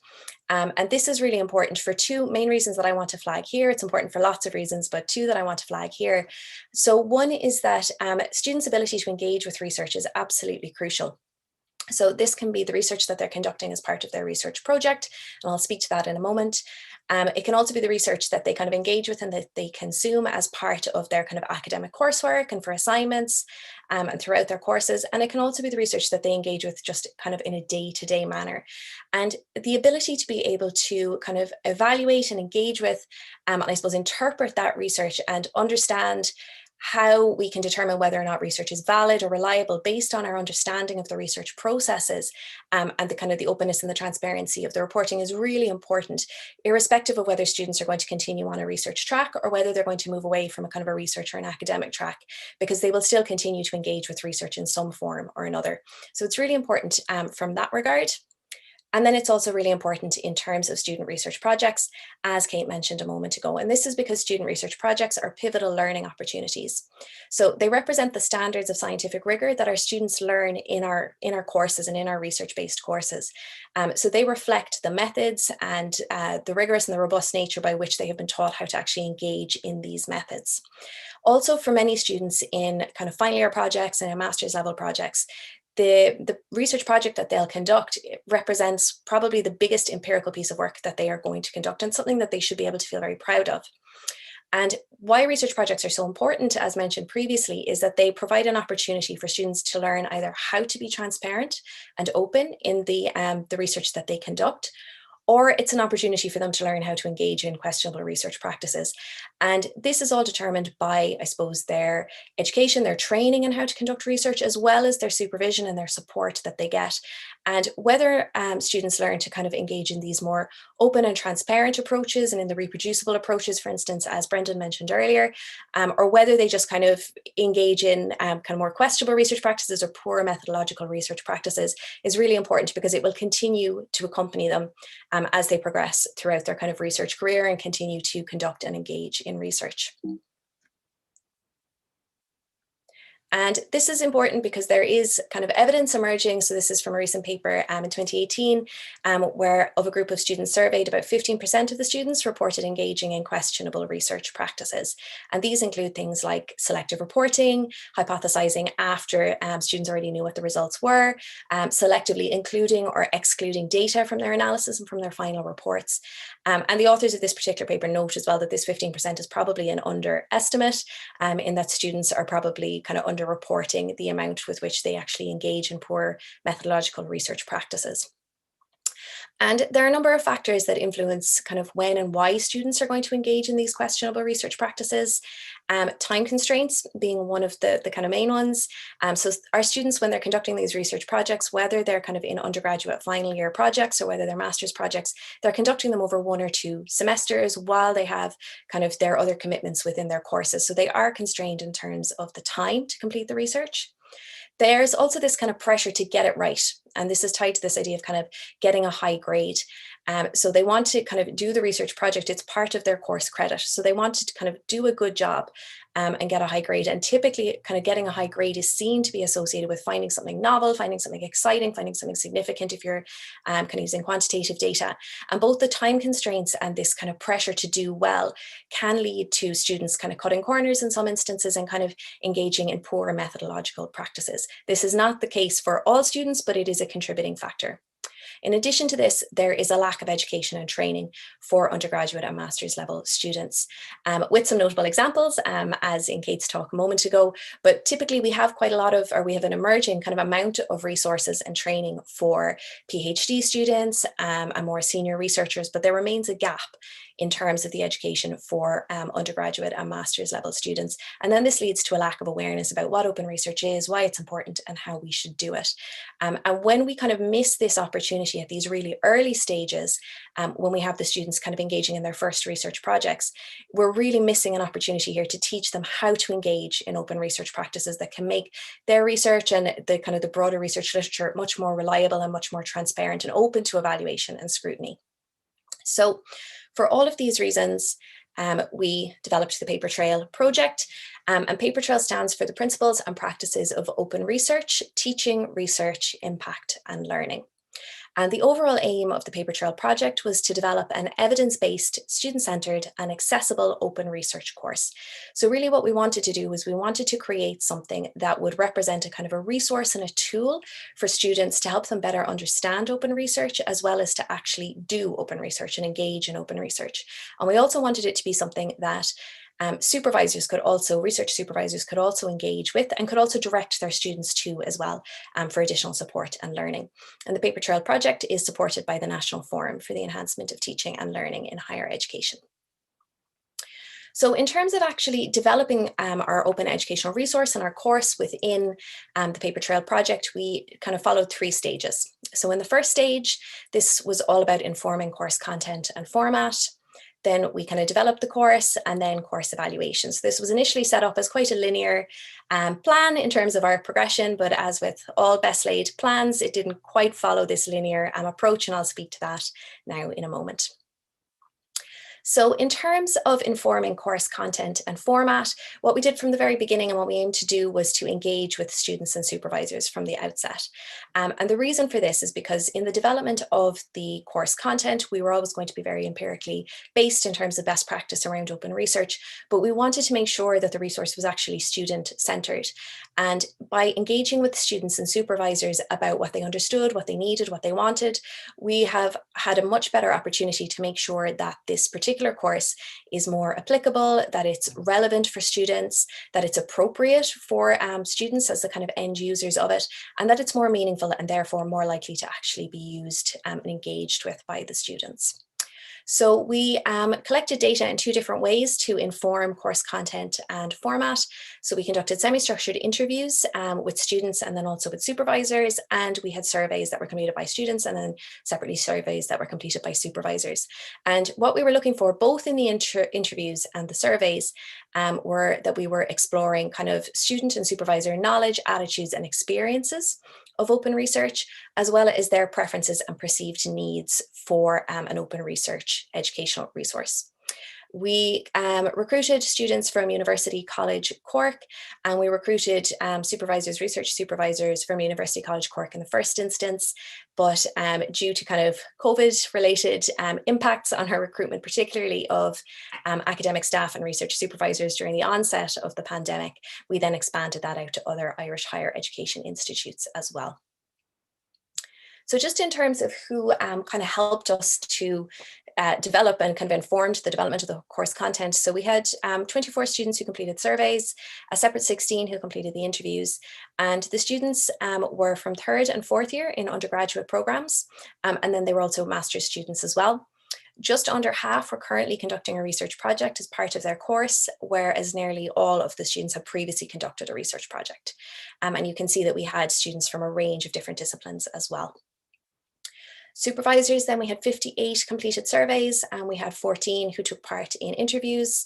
And this is really important for two main reasons that I want to flag here. It's important for lots of reasons, but two that I want to flag here. So one is that students' ability to engage with research is absolutely crucial. So this can be the research that they're conducting as part of their research project, and I'll speak to that in a moment. It can also be the research that they kind of engage with and that they consume as part of their kind of academic coursework and for assignments and throughout their courses. And it can also be the research that they engage with just kind of in a day-to-day manner. And the ability to be able to kind of evaluate and engage with, and I suppose interpret that research and understand how we can determine whether or not research is valid or reliable based on our understanding of the research processes and the kind of the openness and the transparency of the reporting is really important, irrespective of whether students are going to continue on a research track or whether they're going to move away from a kind of a research or an academic track, because they will still continue to engage with research in some form or another. So it's really important from that regard. And then it's also really important in terms of student research projects, as Kate mentioned a moment ago. And this is because student research projects are pivotal learning opportunities. So they represent the standards of scientific rigor that our students learn in our courses and in our research-based courses. So they reflect the methods and the rigorous and the robust nature by which they have been taught how to actually engage in these methods. Also, for many students in kind of final year projects and in master's level projects, the research project that they'll conduct represents probably the biggest empirical piece of work that they are going to conduct and something that they should be able to feel very proud of. And why research projects are so important, as mentioned previously, is that they provide an opportunity for students to learn either how to be transparent and open in the research that they conduct, or it's an opportunity for them to learn how to engage in questionable research practices. And this is all determined by, I suppose, their education, their training in how to conduct research, as well as their supervision and their support that they get. And whether students learn to kind of engage in these more open and transparent approaches and in the reproducible approaches, for instance, as Brendan mentioned earlier, or whether they just kind of engage in kind of more questionable research practices or poor methodological research practices is really important, because it will continue to accompany them as they progress throughout their kind of research career and continue to conduct and engage in research. And this is important because there is kind of evidence emerging. So this is from a recent paper in 2018, where of a group of students surveyed, about 15% of the students reported engaging in questionable research practices. And these include things like selective reporting, hypothesizing after students already knew what the results were, selectively including or excluding data from their analysis and from their final reports. And the authors of this particular paper note as well that this 15% is probably an underestimate, in that students are probably kind of underreporting the amount with which they actually engage in poor methodological research practices. And there are a number of factors that influence kind of when and why students are going to engage in these questionable research practices. Time constraints being one of the kind of main ones. So our students, when they're conducting these research projects, whether they're kind of in undergraduate final year projects or whether they're master's projects, they're conducting them over 1 or 2 semesters while they have kind of their other commitments within their courses. So they are constrained in terms of the time to complete the research. There's also this kind of pressure to get it right. And this is tied to this idea of kind of getting a high grade. So they want to kind of do the research project. It's part of their course credit. So they want to kind of do a good job and get a high grade. And typically kind of getting a high grade is seen to be associated with finding something novel, finding something exciting, finding something significant if you're kind of using quantitative data. And both the time constraints and this kind of pressure to do well can lead to students kind of cutting corners in some instances and kind of engaging in poor methodological practices. This is not the case for all students, but it is a contributing factor. In addition to this, there is a lack of education and training for undergraduate and master's level students, with some notable examples, as in Kate's talk a moment ago. But typically we have quite a lot of, or we have an emerging kind of amount of resources and training for PhD students and more senior researchers, but there remains a gap in terms of the education for undergraduate and master's level students. And then this leads to a lack of awareness about what open research is, why it's important, and how we should do it. And when we kind of miss this opportunity at these really early stages, when we have the students kind of engaging in their first research projects, we're really missing an opportunity here to teach them how to engage in open research practices that can make their research and the kind of the broader research literature much more reliable and much more transparent and open to evaluation and scrutiny. So for all of these reasons, we developed the Paper Trail project, and Paper Trail stands for the Principles and Practices of Open Research, Teaching, Research, Impact and Learning. And the overall aim of the Paper Trail project was to develop an evidence-based, student-centered and accessible open research course. So really what we wanted to do was we wanted to create something that would represent a kind of a resource and a tool for students to help them better understand open research, as well as to actually do open research and engage in open research. And we also wanted it to be something that research supervisors could also engage with and could also direct their students to as well, for additional support and learning. And the Paper Trail project is supported by the National Forum for the Enhancement of Teaching and Learning in Higher Education. So in terms of actually developing our open educational resource and our course within the Paper Trail project, we kind of followed 3 stages. So in the first stage, this was all about informing course content and format. Then we kind of developed the course and then course evaluation. So this was initially set up as quite a linear plan in terms of our progression, but as with all best laid plans, it didn't quite follow this linear approach, and I'll speak to that now in a moment. So in terms of informing course content and format, what we did from the very beginning and what we aimed to do was to engage with students and supervisors from the outset. And the reason for this is because in the development of the course content, we were always going to be very empirically based in terms of best practice around open research, but we wanted to make sure that the resource was actually student-centered. And by engaging with students and supervisors about what they understood, what they needed, what they wanted, we have had a much better opportunity to make sure that this particular course is more applicable, that it's relevant for students, that it's appropriate for students as the kind of end users of it, and that it's more meaningful and therefore more likely to actually be used and engaged with by the students. So we collected data in 2 different ways to inform course content and format. So we conducted semi-structured interviews with students and then also with supervisors, and we had surveys that were completed by students and then separately surveys that were completed by supervisors. And what we were looking for both in the interviews and the surveys were that we were exploring kind of student and supervisor knowledge, attitudes and experiences of open research, as well as their preferences and perceived needs for an open research educational resource. We recruited students from University College Cork, and we recruited research supervisors from University College Cork in the first instance, but due to kind of COVID-related impacts on our recruitment, particularly of academic staff and research supervisors during the onset of the pandemic, we then expanded that out to other Irish higher education institutes as well. So just in terms of who kind of helped us to develop and kind of informed the development of the course content. So we had 24 students who completed surveys, a separate 16 who completed the interviews, and the students were from 3rd and 4th year in undergraduate programs, and then they were also master's students as well. Just under half were currently conducting a research project as part of their course, whereas nearly all of the students have previously conducted a research project. And you can see that we had students from a range of different disciplines as well. Supervisors, then we had 58 completed surveys, and we had 14 who took part in interviews.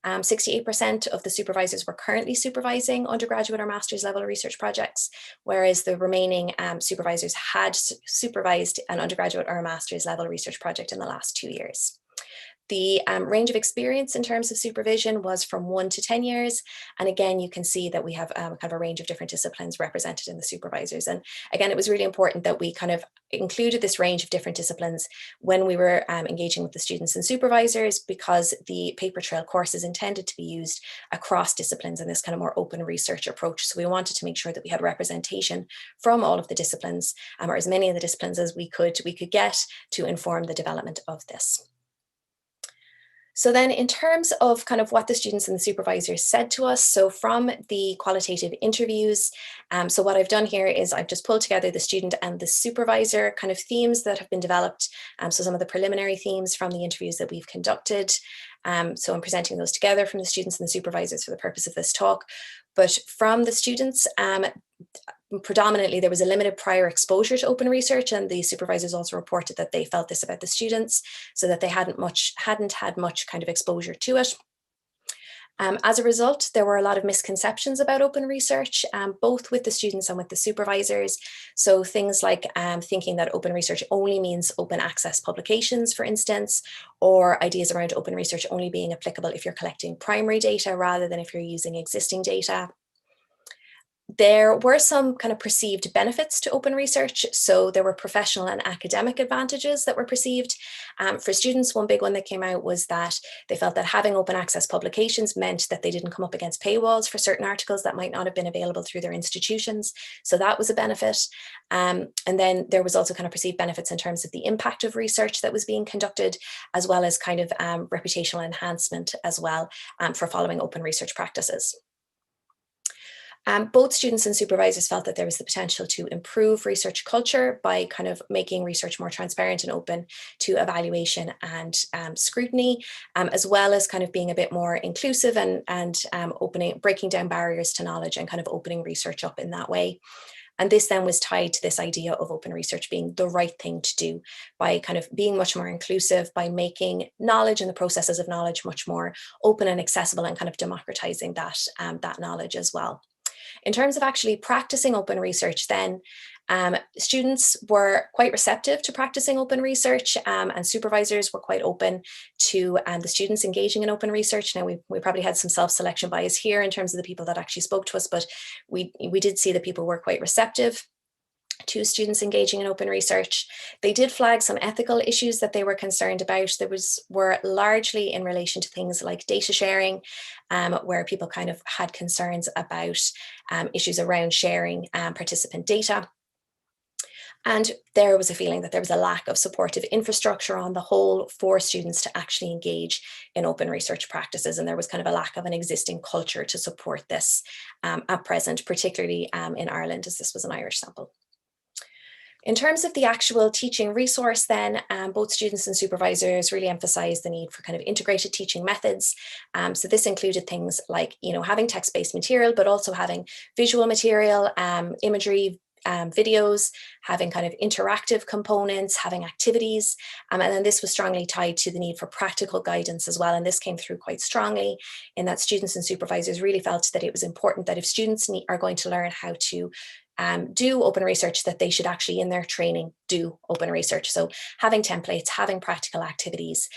68% of the supervisors were currently supervising undergraduate or master's level research projects, whereas the remaining supervisors had supervised an undergraduate or a master's level research project in the last 2 years. The range of experience in terms of supervision was from 1 to 10 years. And again, you can see that we have kind of a range of different disciplines represented in the supervisors. And again, it was really important that we kind of included this range of different disciplines when we were engaging with the students and supervisors, because the paper trail course is intended to be used across disciplines in this kind of more open research approach. So we wanted to make sure that we had representation from all of the disciplines, or as many of the disciplines as we could get to inform the development of this. So then in terms of kind of what the students and the supervisors said to us, so from the qualitative interviews, so what I've done here is I've just pulled together the student and the supervisor kind of themes that have been developed. So some of the preliminary themes from the interviews that we've conducted. So I'm presenting those together from the students and the supervisors for the purpose of this talk. But from the students, predominantly there was a limited prior exposure to open research, and the supervisors also reported that they felt this about the students, so that they hadn't had much kind of exposure to it. As a result, there were a lot of misconceptions about open research, both with the students and with the supervisors. So things like thinking that open research only means open access publications, for instance, or ideas around open research only being applicable if you're collecting primary data rather than if you're using existing data. There were some kind of perceived benefits to open research. So there were professional and academic advantages that were perceived. For students, one big one that came out was that they felt that having open access publications meant that they didn't come up against paywalls for certain articles that might not have been available through their institutions. So that was a benefit. And then there was also kind of perceived benefits in terms of the impact of research that was being conducted, as well as kind of reputational enhancement as well for following open research practices. Both students and supervisors felt that there was the potential to improve research culture by kind of making research more transparent and open to evaluation and scrutiny, as well as kind of being a bit more inclusive and breaking down barriers to knowledge and kind of opening research up in that way. And this then was tied to this idea of open research being the right thing to do by kind of being much more inclusive, by making knowledge and the processes of knowledge much more open and accessible, and kind of democratizing that knowledge as well. In terms of actually practicing open research then, students were quite receptive to practicing open research, and supervisors were quite open to the students engaging in open research. Now, we probably had some self-selection bias here in terms of the people that actually spoke to us, but we did see that people were quite receptive to students engaging in open research. They did flag some ethical issues that they were concerned about. Were largely in relation to things like data sharing, where people kind of had concerns about issues around sharing participant data. And there was a feeling that there was a lack of supportive infrastructure on the whole for students to actually engage in open research practices. And there was kind of a lack of an existing culture to support this at present, particularly in Ireland, as this was an Irish sample. In terms of the actual teaching resource then, both students and supervisors really emphasized the need for kind of integrated teaching methods. So this included things like, having text-based material, but also having visual material, imagery, videos, having kind of interactive components, having activities. And then this was strongly tied to the need for practical guidance as well. And this came through quite strongly in that students and supervisors really felt that it was important that if students are going to learn how to do open research, that they should actually in their training do open research. So having templates, having practical activities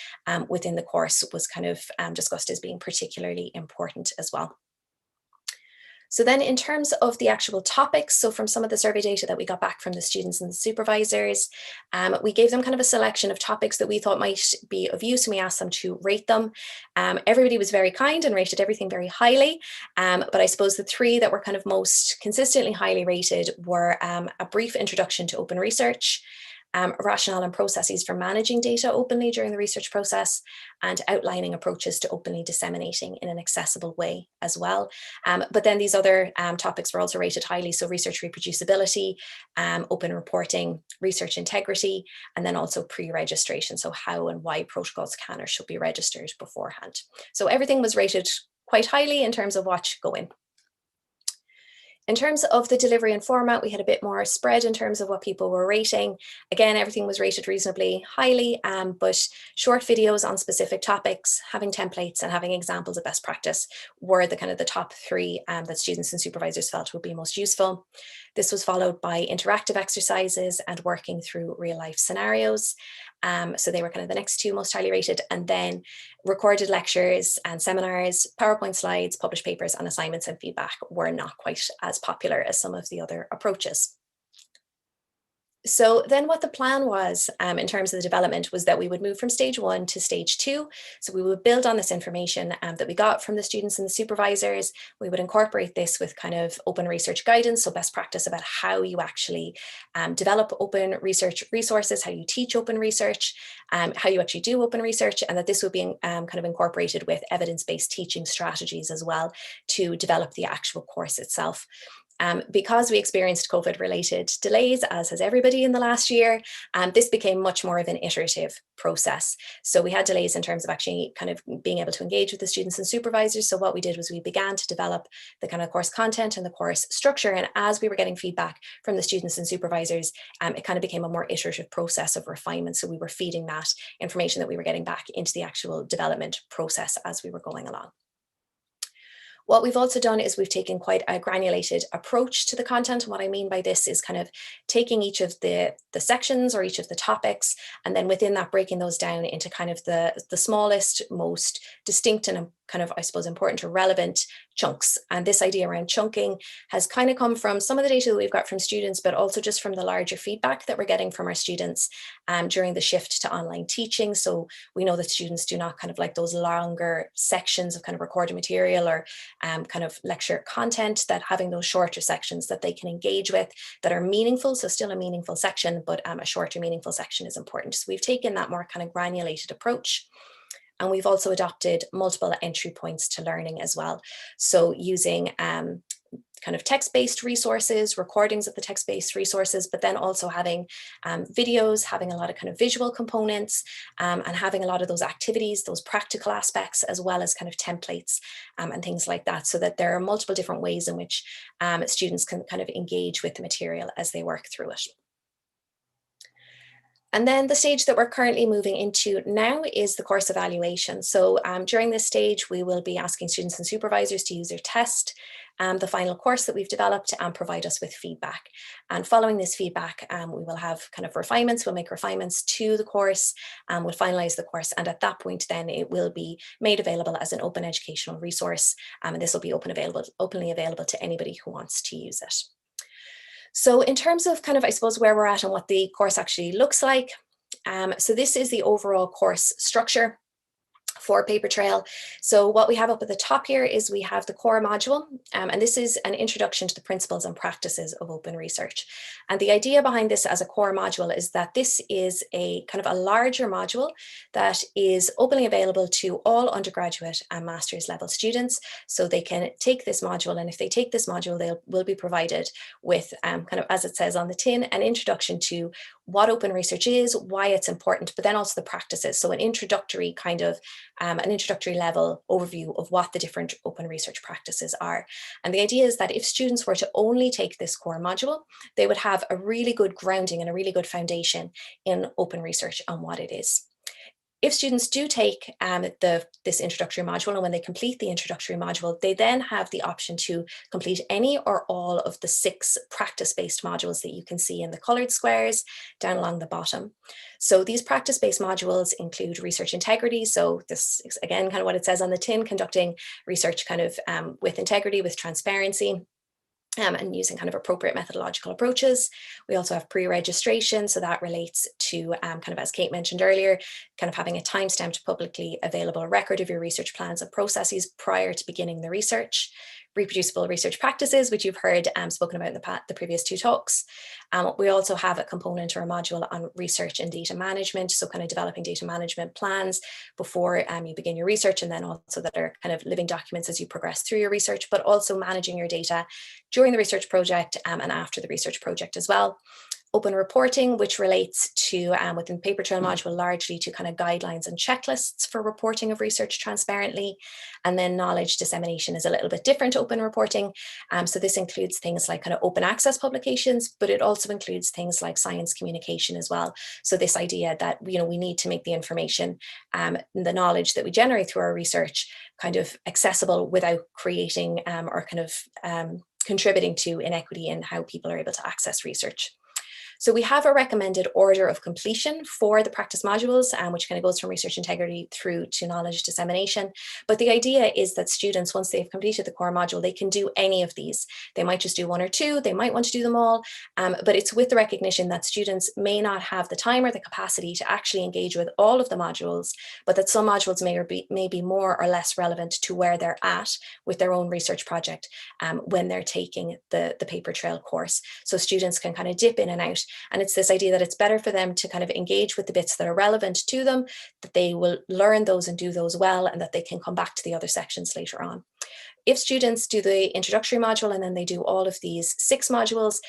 within the course was kind of discussed as being particularly important as well. So then in terms of the actual topics, so from some of the survey data that we got back from the students and the supervisors, we gave them kind of a selection of topics that we thought might be of use, and we asked them to rate them. Everybody was very kind and rated everything very highly, but I suppose the three that were kind of most consistently highly rated were a brief introduction to open research, rationale and processes for managing data openly during the research process, and outlining approaches to openly disseminating in an accessible way as well. But then these other topics were also rated highly. So research reproducibility, open reporting, research integrity, and then also pre-registration. So how and why protocols can or should be registered beforehand. So everything was rated quite highly in terms of what should go in. In terms of the delivery and format, we had a bit more spread in terms of what people were rating. Again, everything was rated reasonably highly, but short videos on specific topics, having templates and having examples of best practice were the kind of the top three that students and supervisors felt would be most useful. This was followed by interactive exercises and working through real life scenarios. So they were kind of the next two most highly rated. And then recorded lectures and seminars, PowerPoint slides, published papers, and assignments and feedback were not quite as popular as some of the other approaches. So then what the plan was in terms of the development was that we would move from stage 1 to stage 2. So we would build on this information that we got from the students and the supervisors. We would incorporate this with kind of open research guidance, so best practice about how you actually develop open research resources, how you teach open research, how you actually do open research, and that this would be kind of incorporated with evidence-based teaching strategies as well to develop the actual course itself. Because we experienced COVID-related delays, as has everybody in the last year, this became much more of an iterative process. So we had delays in terms of actually kind of being able to engage with the students and supervisors. So what we did was we began to develop the kind of course content and the course structure. And as we were getting feedback from the students and supervisors, it kind of became a more iterative process of refinement. So we were feeding that information that we were getting back into the actual development process as we were going along. What we've also done is we've taken quite a granulated approach to the content. And what I mean by this is kind of taking each of the sections or each of the topics, and then within that breaking those down into kind of the smallest, most distinct and kind of, I suppose, important or relevant chunks. And this idea around chunking has kind of come from some of the data that we've got from students, but also just from the larger feedback that we're getting from our students during the shift to online teaching. So we know that students do not kind of like those longer sections of kind of recorded material or kind of lecture content, that having those shorter sections that they can engage with that are meaningful. So still a meaningful section, but a shorter meaningful section is important. So we've taken that more kind of granulated approach. And we've also adopted multiple entry points to learning as well. So using kind of text-based resources, recordings of the text-based resources, but then also having videos, having a lot of kind of visual components, and having a lot of those activities, those practical aspects, as well as kind of templates and things like that, so that there are multiple different ways in which students can kind of engage with the material as they work through it. And then the stage that we're currently moving into now is the course evaluation. So during this stage, we will be asking students and supervisors to use their test the final course that we've developed and provide us with feedback. And following this feedback, we will have kind of refinements. We'll make refinements to the course, we'll finalize the course. And at that point, then it will be made available as an open educational resource. And this will be openly available to anybody who wants to use it. So in terms of kind of, I suppose, where we're at and what the course actually looks like. So this is the overall course structure for Paper Trail. So what we have up at the top here is we have the core module, and this is an introduction to the principles and practices of open research. And the idea behind this as a core module is that this is a kind of a larger module that is openly available to all undergraduate and master's level students. So they can take this module, and if they take this module, they will be provided with kind of, as it says on the tin, an introduction to what open research is, why it's important, but then also the practices. So an introductory kind of an introductory level overview of what the different open research practices are. And the idea is that if students were to only take this core module, they would have a really good grounding and a really good foundation in open research and what it is. If students do take this introductory module, and when they complete the introductory module, they then have the option to complete any or all of the 6 practice-based modules that you can see in the colored squares down along the bottom. So these practice-based modules include research integrity. So this is, again, kind of what it says on the tin, conducting research kind of with integrity, with transparency. And using kind of appropriate methodological approaches. We also have pre-registration. So that relates to kind of, as Kate mentioned earlier, kind of having a time-stamped publicly available record of your research plans and processes prior to beginning the research. Reproducible research practices, which you've heard spoken about in the previous 2 talks. We also have a component or a module on research and data management. So kind of developing data management plans before you begin your research, and then also that are kind of living documents as you progress through your research, but also managing your data during the research project and after the research project as well. Open reporting, which relates to, within the Paper Trail module, largely to kind of guidelines and checklists for reporting of research transparently. And then knowledge dissemination is a little bit different to open reporting. So this includes things like kind of open access publications, but it also includes things like science communication as well. So this idea that, we need to make the information, the knowledge that we generate through our research kind of accessible without creating or kind of contributing to inequity in how people are able to access research. So we have a recommended order of completion for the practice modules, which kind of goes from research integrity through to knowledge dissemination. But the idea is that students, once they've completed the core module, they can do any of these. They might just do one or two, they might want to do them all, but it's with the recognition that students may not have the time or the capacity to actually engage with all of the modules, but that some modules may be more or less relevant to where they're at with their own research project when they're taking the paper trail course. So students can kind of dip in and out. And it's this idea that it's better for them to kind of engage with the bits that are relevant to them, that they will learn those and do those well, and that they can come back to the other sections later on. If students do the introductory module and then they do all of these 6 modules,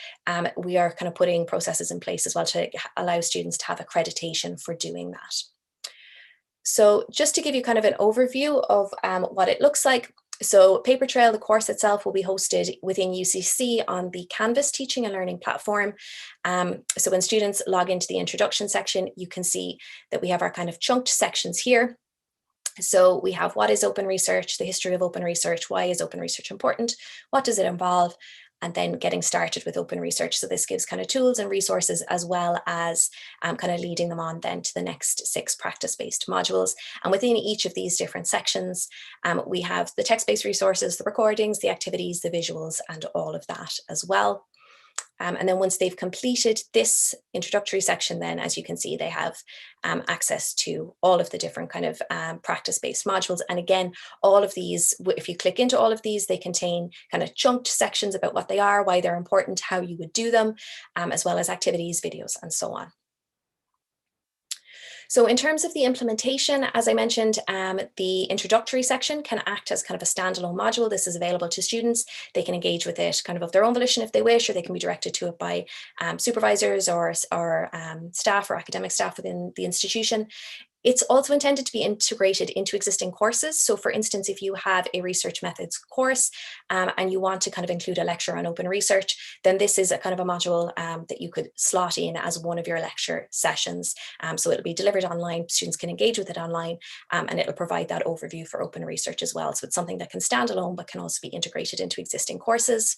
we are kind of putting processes in place as well to allow students to have accreditation for doing that. So just to give you kind of an overview of what it looks like. So Paper Trail, the course itself, will be hosted within UCC on the Canvas teaching and learning platform. So when students log into the introduction section, you can see that we have our kind of chunked sections here. So we have what is open research, the history of open research, why is open research important, what does it involve, and then getting started with open research. So this gives kind of tools and resources, as well as kind of leading them on then to the next 6 practice-based modules. And within each of these different sections, we have the text-based resources, the recordings, the activities, the visuals, and all of that as well. And then once they've completed this introductory section, then as you can see, they have access to all of the different kind of practice-based modules. And again, all of these, if you click into all of these, they contain kind of chunked sections about what they are, why they're important, how you would do them, as well as activities, videos, and so on. So in terms of the implementation, as I mentioned, the introductory section can act as kind of a standalone module. This is available to students. They can engage with it kind of their own volition if they wish, or they can be directed to it by supervisors or staff or academic staff within the institution. It's also intended to be integrated into existing courses. So for instance, if you have a research methods course and you want to kind of include a lecture on open research, then this is a kind of a module that you could slot in as one of your lecture sessions. So it'll be delivered online, students can engage with it online, and it'll provide that overview for open research as well. So it's something that can stand alone, but can also be integrated into existing courses.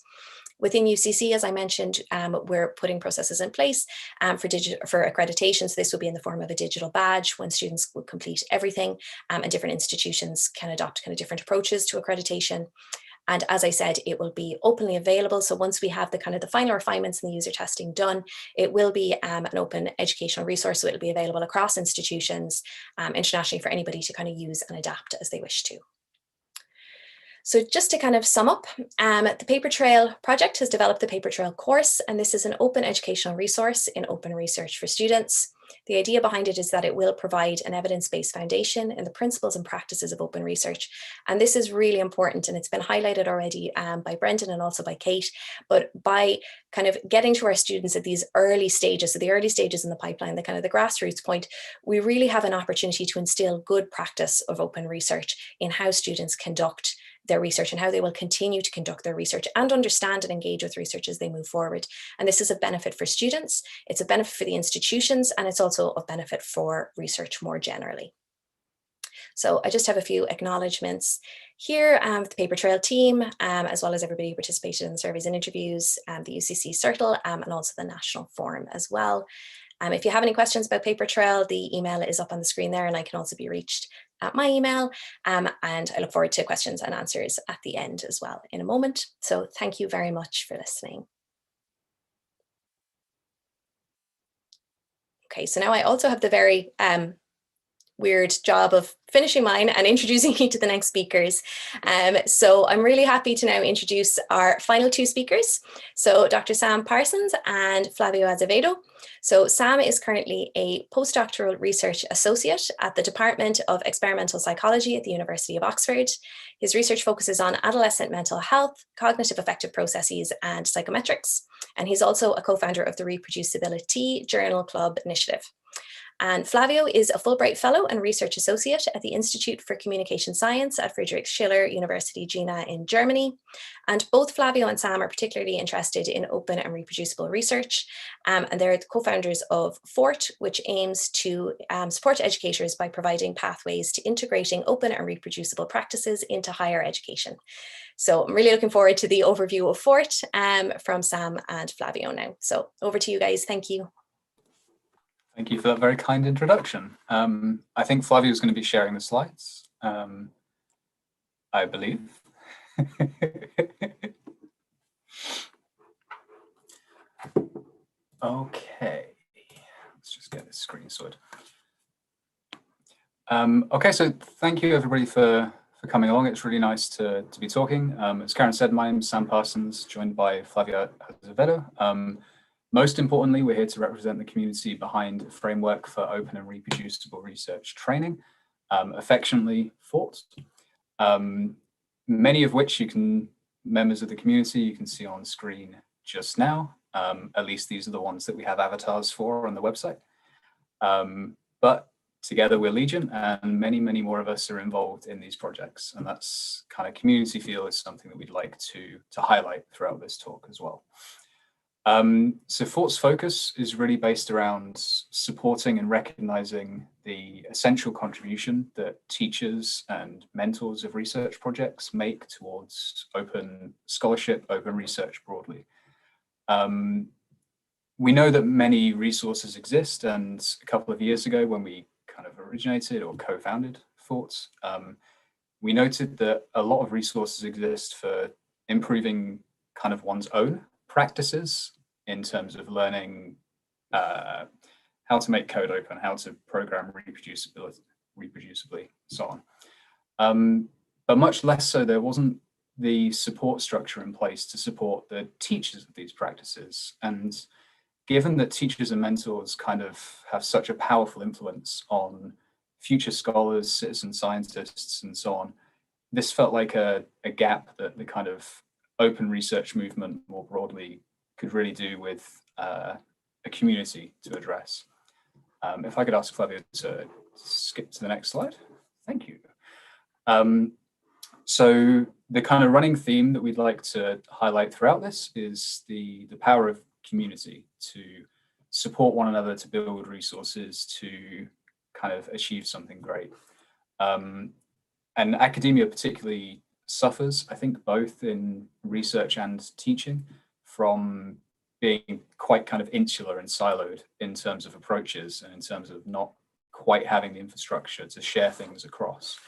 Within UCC, as I mentioned, we're putting processes in place for accreditation. So this will be in the form of a digital badge when students will complete everything, and different institutions can adopt kind of different approaches to accreditation. And as I said, it will be openly available. So once we have the kind of the final refinements and the user testing done, it will be an open educational resource. So it'll be available across institutions internationally for anybody to kind of use and adapt as they wish to. So just to kind of sum up, the Paper Trail project has developed the Paper Trail course, and this is an open educational resource in open research for students. The idea behind it is that it will provide an evidence-based foundation in the principles and practices of open research. And this is really important, and it's been highlighted already by Brendan and also by Kate, but by kind of getting to our students at these early stages, so the early stages in the pipeline, the kind of the grassroots point, we really have an opportunity to instill good practice of open research in how students conduct their research and how they will continue to conduct their research and understand and engage with research as they move forward. And this is a benefit for students, it's a benefit for the institutions, and it's also a benefit for research more generally. So I just have a few acknowledgements here. The Paper Trail team, as well as everybody who participated in the surveys and interviews, the UCC Circle, and also the National Forum as well. If you have any questions about Paper Trail, the email is up on the screen there, and I can also be reached at my email. And I look forward to questions and answers at the end as well in a moment. So thank you very much for listening. Okay, so now I also have the very weird job of finishing mine and introducing you to the next speakers. So I'm really happy to now introduce our final 2 speakers. So Dr. Sam Parsons and Flavio Azevedo. So Sam is currently a postdoctoral research associate at the Department of Experimental Psychology at the University of Oxford. His research focuses on adolescent mental health, cognitive affective processes, and psychometrics. And he's also a co-founder of the Reproducibility Journal Club initiative. And Flavio is a Fulbright Fellow and Research Associate at the Institute for Communication Science at Friedrich Schiller University Jena in Germany. And both Flavio and Sam are particularly interested in open and reproducible research. And they're the co-founders of FORT, which aims to support educators by providing pathways to integrating open and reproducible practices into higher education. So I'm really looking forward to the overview of FORT from Sam and Flavio now. So over to you guys. Thank you. Thank you for that very kind introduction. I think Flavio is going to be sharing the slides, I believe. Okay, let's just get this screen sorted. Okay, so thank you everybody for coming along. It's really nice to be talking. As Karen said, my name is Sam Parsons, joined by Flavio Azevedo. Most importantly, we're here to represent the community behind a framework for open and reproducible research training, affectionately FORT, many of which members of the community you can see on screen just now. At least these are the ones that we have avatars for on the website. But together we're Legion, and many, many more of us are involved in these projects. And that's kind of community feel is something that we'd like to highlight throughout this talk as well. So FORT's focus is really based around supporting and recognizing the essential contribution that teachers and mentors of research projects make towards open scholarship, open research broadly. We know that many resources exist, and a couple of years ago when we kind of originated or co-founded FORT, we noted that a lot of resources exist for improving kind of one's own practices in terms of learning how to make code open, how to program reproducibly, so on. But much less so, there wasn't the support structure in place to support the teachers of these practices. And given that teachers and mentors kind of have such a powerful influence on future scholars, citizen scientists, and so on, this felt like a gap that the kind of open research movement more broadly could really do with a community to address. If I could ask Flavio to skip to the next slide. Thank you. So the kind of running theme that we'd like to highlight throughout this is the power of community to support one another, to build resources, to kind of achieve something great. And academia particularly suffers, I think, both in research and teaching from being quite kind of insular and siloed in terms of approaches and in terms of not quite having the infrastructure to share things across.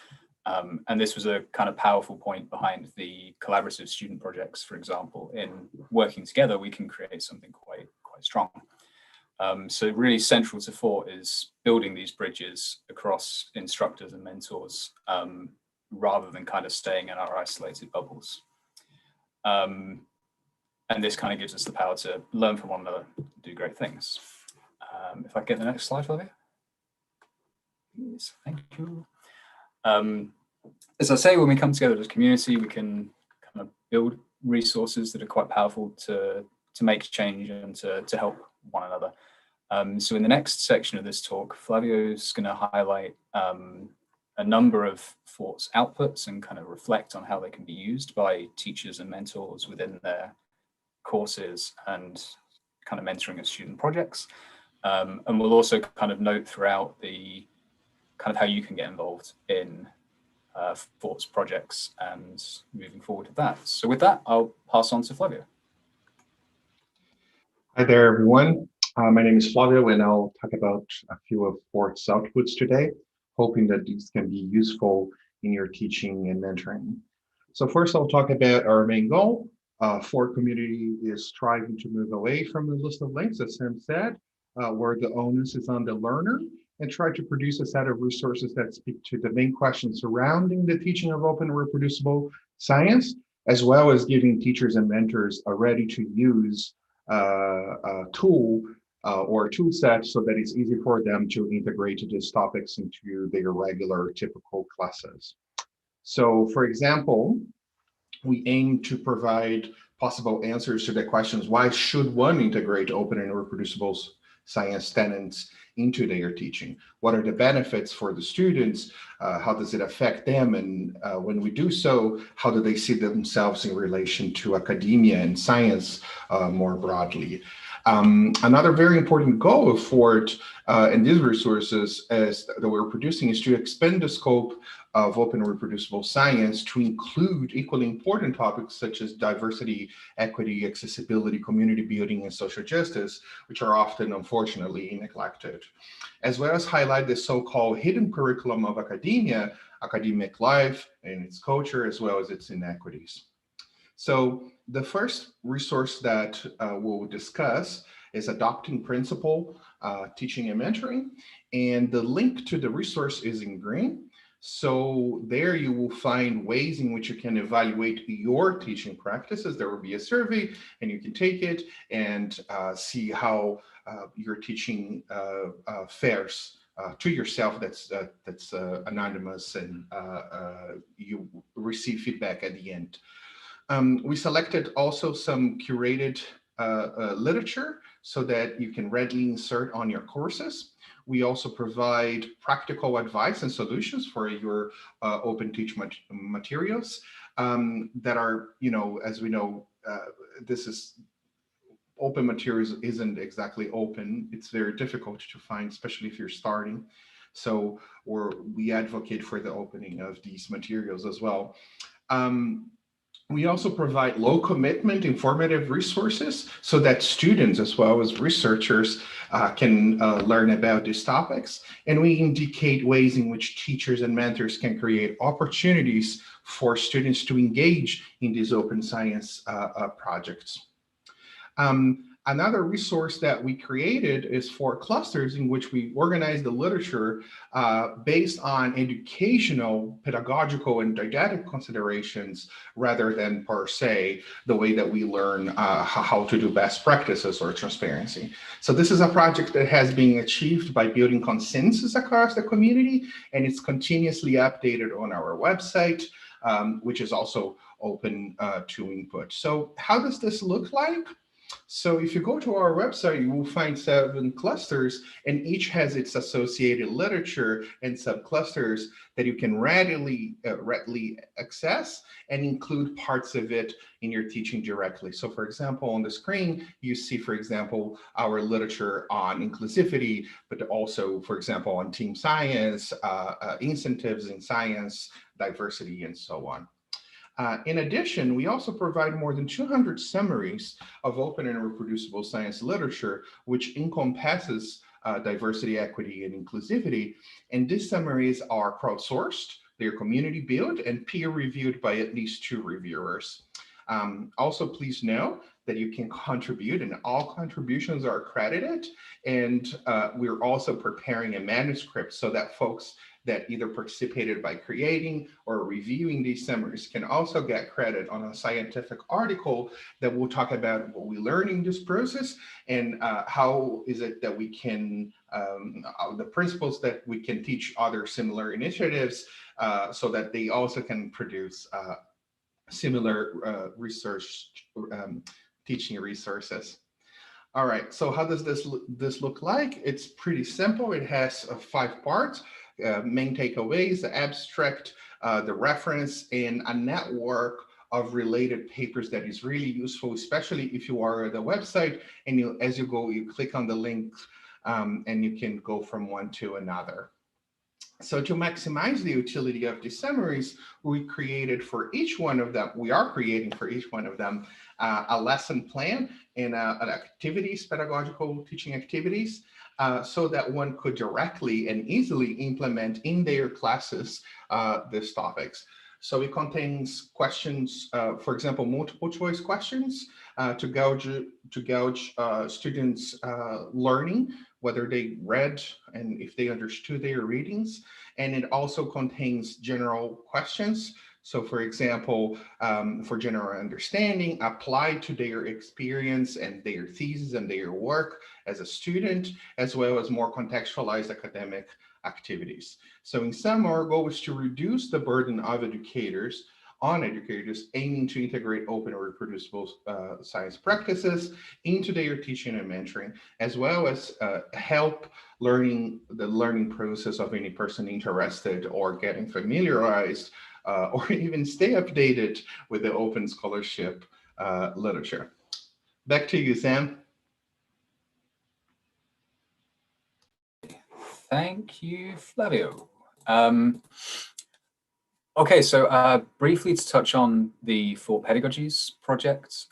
And this was a kind of powerful point behind the collaborative student projects, for example. In working together, we can create something quite strong. So really central to FORT is building these bridges across instructors and mentors, rather than kind of staying in our isolated bubbles. And this kind of gives us the power to learn from one another, do great things. If I get the next slide, Flavia. Yes, thank you. As I say, when we come together as a community, we can kind of build resources that are quite powerful to make change and to help one another. So in the next section of this talk, Flavio's going to highlight a number of FORT's outputs and kind of reflect on how they can be used by teachers and mentors within their courses and kind of mentoring of student projects. And we'll also kind of note throughout the kind of how you can get involved in FORT's projects and moving forward with that. So with that, I'll pass on to Flavio. Hi there, everyone. My name is Flavio, and I'll talk about a few of FORT's outputs today, hoping that these can be useful in your teaching and mentoring. So first, I'll talk about our main goal. FORT community is striving to move away from the list of links, as Sam said, where the onus is on the learner, and try to produce a set of resources that speak to the main questions surrounding the teaching of open and reproducible science, as well as giving teachers and mentors a ready-to-use tool or tool set so that it's easy for them to integrate these topics into their regular typical classes. So for example, we aim to provide possible answers to the questions, why should one integrate open and reproducible science tenets into their teaching. What are the benefits for the students? How does it affect them? And when we do so, how do they see themselves in relation to academia and science more broadly? Another very important goal of FORT and these resources that we're producing is to expand the scope of open reproducible science to include equally important topics such as diversity, equity, accessibility, community building, and social justice, which are often, unfortunately, neglected, as well as highlight the so-called hidden curriculum of academia, academic life and its culture, as well as its inequities. So the first resource that we'll discuss is Adopting Principle, Teaching and Mentoring. And the link to the resource is in green. So there you will find ways in which you can evaluate your teaching practices. There will be a survey and you can take it and see how your teaching fares to yourself. That's anonymous, and you receive feedback at the end. We selected also some curated literature so that you can readily insert on your courses. We also provide practical advice and solutions for your open teach materials that are, as we know, this is open materials isn't exactly open. It's very difficult to find, especially if you're starting. So we advocate for the opening of these materials as well. We also provide low commitment informative resources so that students as well as researchers can learn about these topics. And we indicate ways in which teachers and mentors can create opportunities for students to engage in these open science projects. Another resource that we created is for clusters in which we organize the literature based on educational, pedagogical, and didactic considerations rather than per se the way that we learn how to do best practices or transparency. So this is a project that has been achieved by building consensus across the community, and it's continuously updated on our website, which is also open to input. So how does this look like? So if you go to our website, you will find 7 clusters, and each has its associated literature and subclusters that you can readily access and include parts of it in your teaching directly. So for example, on the screen, you see, for example, our literature on inclusivity, but also, for example, on team science, incentives in science, diversity, and so on. In addition, we also provide more than 200 summaries of open and reproducible science literature, which encompasses diversity, equity, and inclusivity. And these summaries are crowdsourced, they're community built, and peer reviewed by at least 2 reviewers. Also, please know that you can contribute, and all contributions are accredited. And we're also preparing a manuscript so that folks that either participated by creating or reviewing these summaries can also get credit on a scientific article that will talk about what we learn in this process and how is it that we can, the principles that we can teach other similar initiatives so that they also can produce similar research teaching resources. All right, so how does this look like? It's pretty simple. It has 5 parts. Main takeaways, the abstract, the reference, and a network of related papers that is really useful, especially if you are at the website and as you go, you click on the link and you can go from one to another. So to maximize the utility of these summaries, we created for each one of them, we are creating for each one of them a lesson plan and activities, pedagogical teaching activities, so that one could directly and easily implement in their classes these topics. So it contains questions, for example, multiple choice questions to gauge students' learning, whether they read and if they understood their readings. And it also contains general questions. So for example, for general understanding, applied to their experience and their thesis and their work as a student, as well as more contextualized academic activities. So in sum, our goal is to reduce the burden of educators on educators aiming to integrate open or reproducible science practices into their teaching and mentoring, as well as help the learning process of any person interested or getting familiarized or even stay updated with the open scholarship literature. Back to you, Sam. Thank you, Flavio. Okay, so briefly to touch on the Thought Pedagogies project.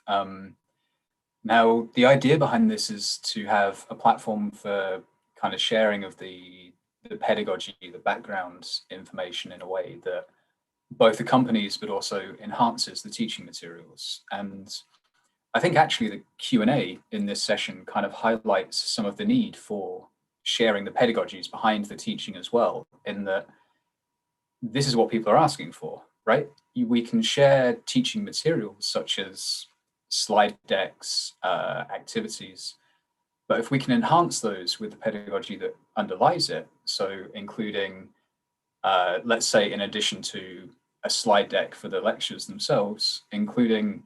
Now, the idea behind this is to have a platform for kind of sharing of the pedagogy, the background information in a way that both accompanies but also enhances the teaching materials. And I think actually the Q&A in this session kind of highlights some of the need for sharing the pedagogies behind the teaching as well, in that this is what people are asking for, right? We can share teaching materials such as slide decks, activities, but if we can enhance those with the pedagogy that underlies it, so including, let's say, in addition to a slide deck for the lectures themselves, including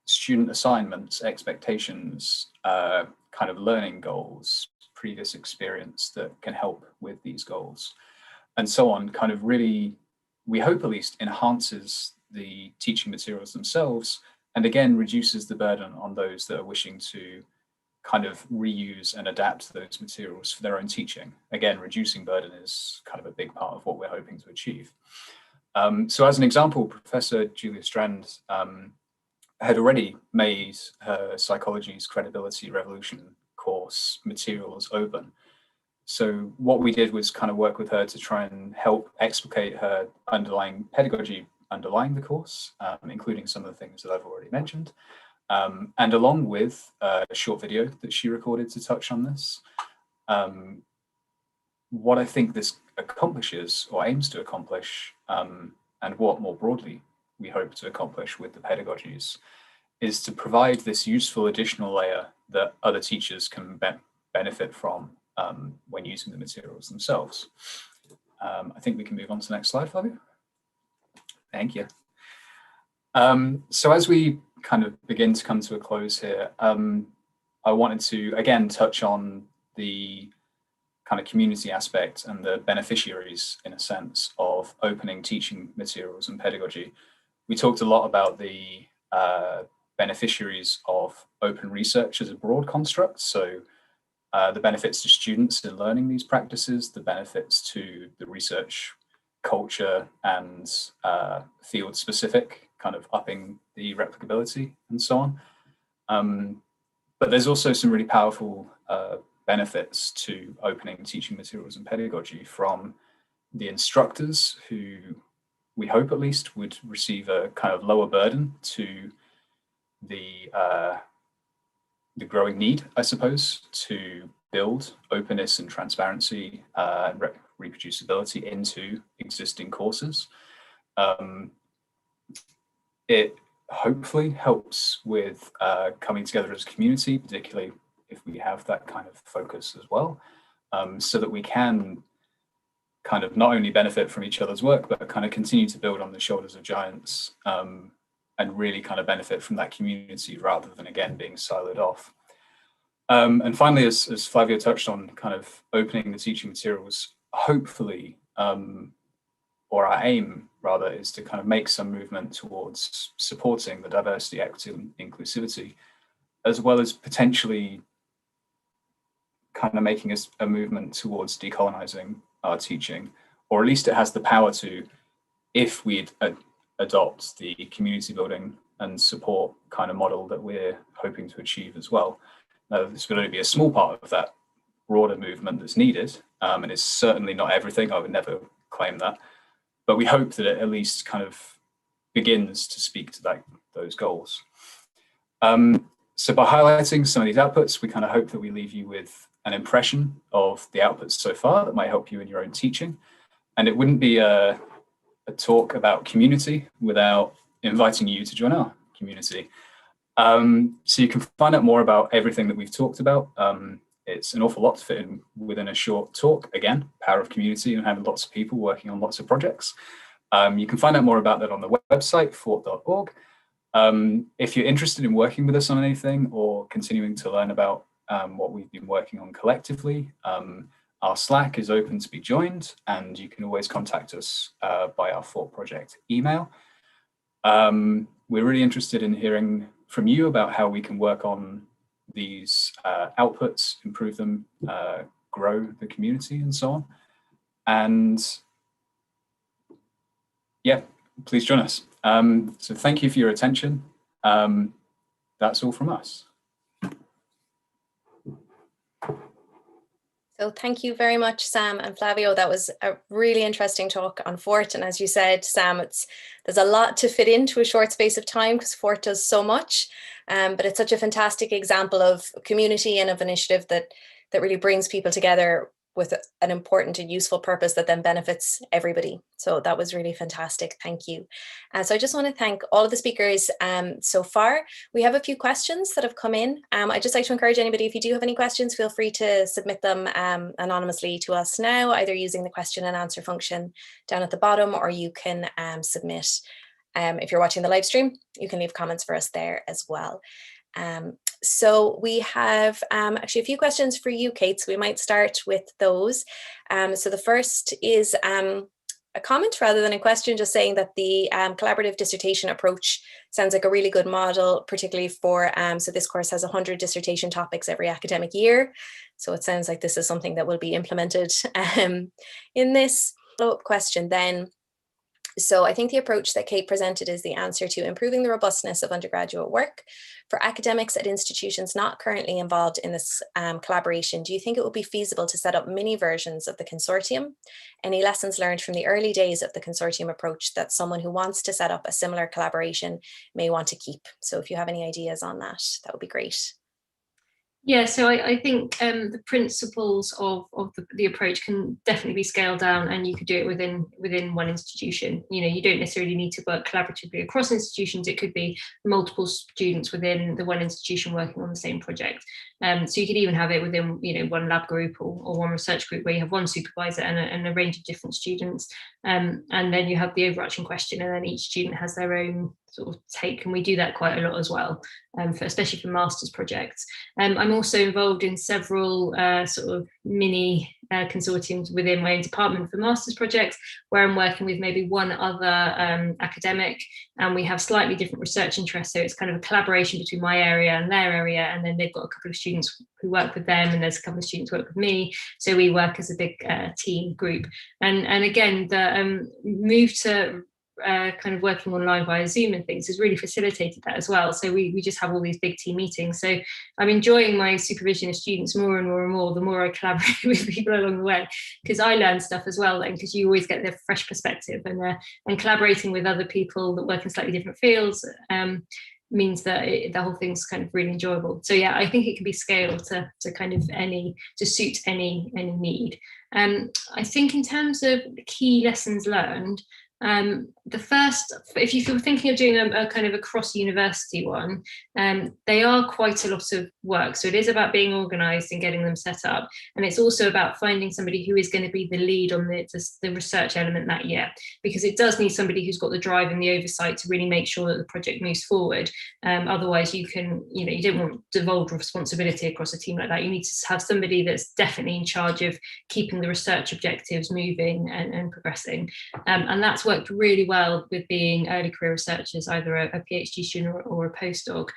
student assignments, expectations, kind of learning goals, previous experience that can help with these goals, and so on, kind of really, we hope at least, enhances the teaching materials themselves, and again, reduces the burden on those that are wishing to kind of reuse and adapt those materials for their own teaching. Again, reducing burden is kind of a big part of what we're hoping to achieve. So as an example, Professor Julia Strand had already made her Psychology's Credibility Revolution course materials open. So what we did was kind of work with her to try and help explicate her underlying pedagogy underlying the course, including some of the things that I've already mentioned. And along with a short video that she recorded to touch on this, what I think this accomplishes or aims to accomplish, and what more broadly we hope to accomplish with the pedagogies, is to provide this useful additional layer that other teachers can benefit from when using the materials themselves. I think we can move on to the next slide, Flavio. Thank you. So as we kind of begin to come to a close here, I wanted to again touch on the kind of community aspect and the beneficiaries, in a sense, of opening teaching materials and pedagogy. We talked a lot about the beneficiaries of open research as a broad construct. So the benefits to students in learning these practices, the benefits to the research culture and field specific, kind of upping the replicability and so on. But there's also some really powerful benefits to opening teaching materials and pedagogy from the instructors, who we hope at least would receive a kind of lower burden to the growing need, I suppose, to build openness and transparency and reproducibility into existing courses. It hopefully helps with coming together as a community, particularly if we have that kind of focus as well, so that we can kind of not only benefit from each other's work, but kind of continue to build on the shoulders of giants, and really kind of benefit from that community rather than, again, being siloed off. And finally, as Flavio touched on, kind of opening the teaching materials, hopefully, or our aim rather, is to kind of make some movement towards supporting the diversity, equity, and inclusivity, as well as potentially kind of making a movement towards decolonizing our teaching, or at least it has the power to, if we adopt the community building and support kind of model that we're hoping to achieve as well. Now, this will only be a small part of that broader movement that's needed, and it's certainly not everything. I would never claim that, but we hope that it at least kind of begins to speak to those goals. So by highlighting some of these outputs, we kind of hope that we leave you with an impression of the outputs so far that might help you in your own teaching. And it wouldn't be a talk about community without inviting you to join our community. So you can find out more about everything that we've talked about. It's an awful lot to fit in within a short talk. Again, power of community and having lots of people working on lots of projects. You can find out more about that on the website, fort.org. If you're interested in working with us on anything or continuing to learn about what we've been working on collectively, our Slack is open to be joined, and you can always contact us by our Fort Project email. We're really interested in hearing from you about how we can work on these outputs, improve them, grow the community, and so on. And yeah, please join us. So thank you for your attention. That's all from us. So thank you very much, Sam and Flavio. That was a really interesting talk on Fort. And as you said, Sam, there's a lot to fit into a short space of time because Fort does so much. But it's such a fantastic example of community and of initiative that really brings people together with an important and useful purpose that then benefits everybody. So that was really fantastic. Thank you. So I just want to thank all of the speakers so far. We have a few questions that have come in. I'd just like to encourage anybody, if you do have any questions, feel free to submit them anonymously to us now, either using the question and answer function down at the bottom, or you can submit, if you're watching the live stream, you can leave comments for us there as well. So we have actually a few questions for you, Kate, so we might start with those. So the first is a comment rather than a question, just saying that the collaborative dissertation approach sounds like a really good model, particularly for, so this course has 100 dissertation topics every academic year. So it sounds like this is something that will be implemented in this follow-up question then. So I think the approach that Kate presented is the answer to improving the robustness of undergraduate work. For academics at institutions not currently involved in this collaboration, do you think it would be feasible to set up mini versions of the consortium? Any lessons learned from the early days of the consortium approach that someone who wants to set up a similar collaboration may want to keep? So if you have any ideas on that, that would be great. Yeah, so I think the principles of the approach can definitely be scaled down, and you could do it within one institution. You know, you don't necessarily need to work collaboratively across institutions. It could be multiple students within the one institution working on the same project. So you could even have it within, you know, one lab group or one research group where you have one supervisor and a range of different students. And then you have the overarching question, and then each student has their own sort of take, and we do that quite a lot as well, especially for master's projects. I'm also involved in several sort of mini consortiums within my own department for master's projects, where I'm working with maybe one other academic, and we have slightly different research interests. So it's kind of a collaboration between my area and their area, and then they've got a couple of students who work with them, and there's a couple of students who work with me. So we work as a big team group. And again, the move to kind of working online via Zoom and things has really facilitated that as well. So we just have all these big team meetings. So I'm enjoying my supervision of students more and more and more, the more I collaborate with people along the way, because I learn stuff as well then, because you always get the fresh perspective, and collaborating with other people that work in slightly different fields means that the whole thing's kind of really enjoyable. So yeah, I think it can be scaled to kind of to suit any need. I think in terms of key lessons learned, the first, if you're thinking of doing a kind of a cross university one, they are quite a lot of work. So it is about being organised and getting them set up. And it's also about finding somebody who is going to be the lead on the research element that year, because it does need somebody who's got the drive and the oversight to really make sure that the project moves forward. Otherwise you don't want to devolve responsibility across a team like that. You need to have somebody that's definitely in charge of keeping the research objectives moving and progressing. And that's worked really well with being early career researchers, either a PhD student or a postdoc.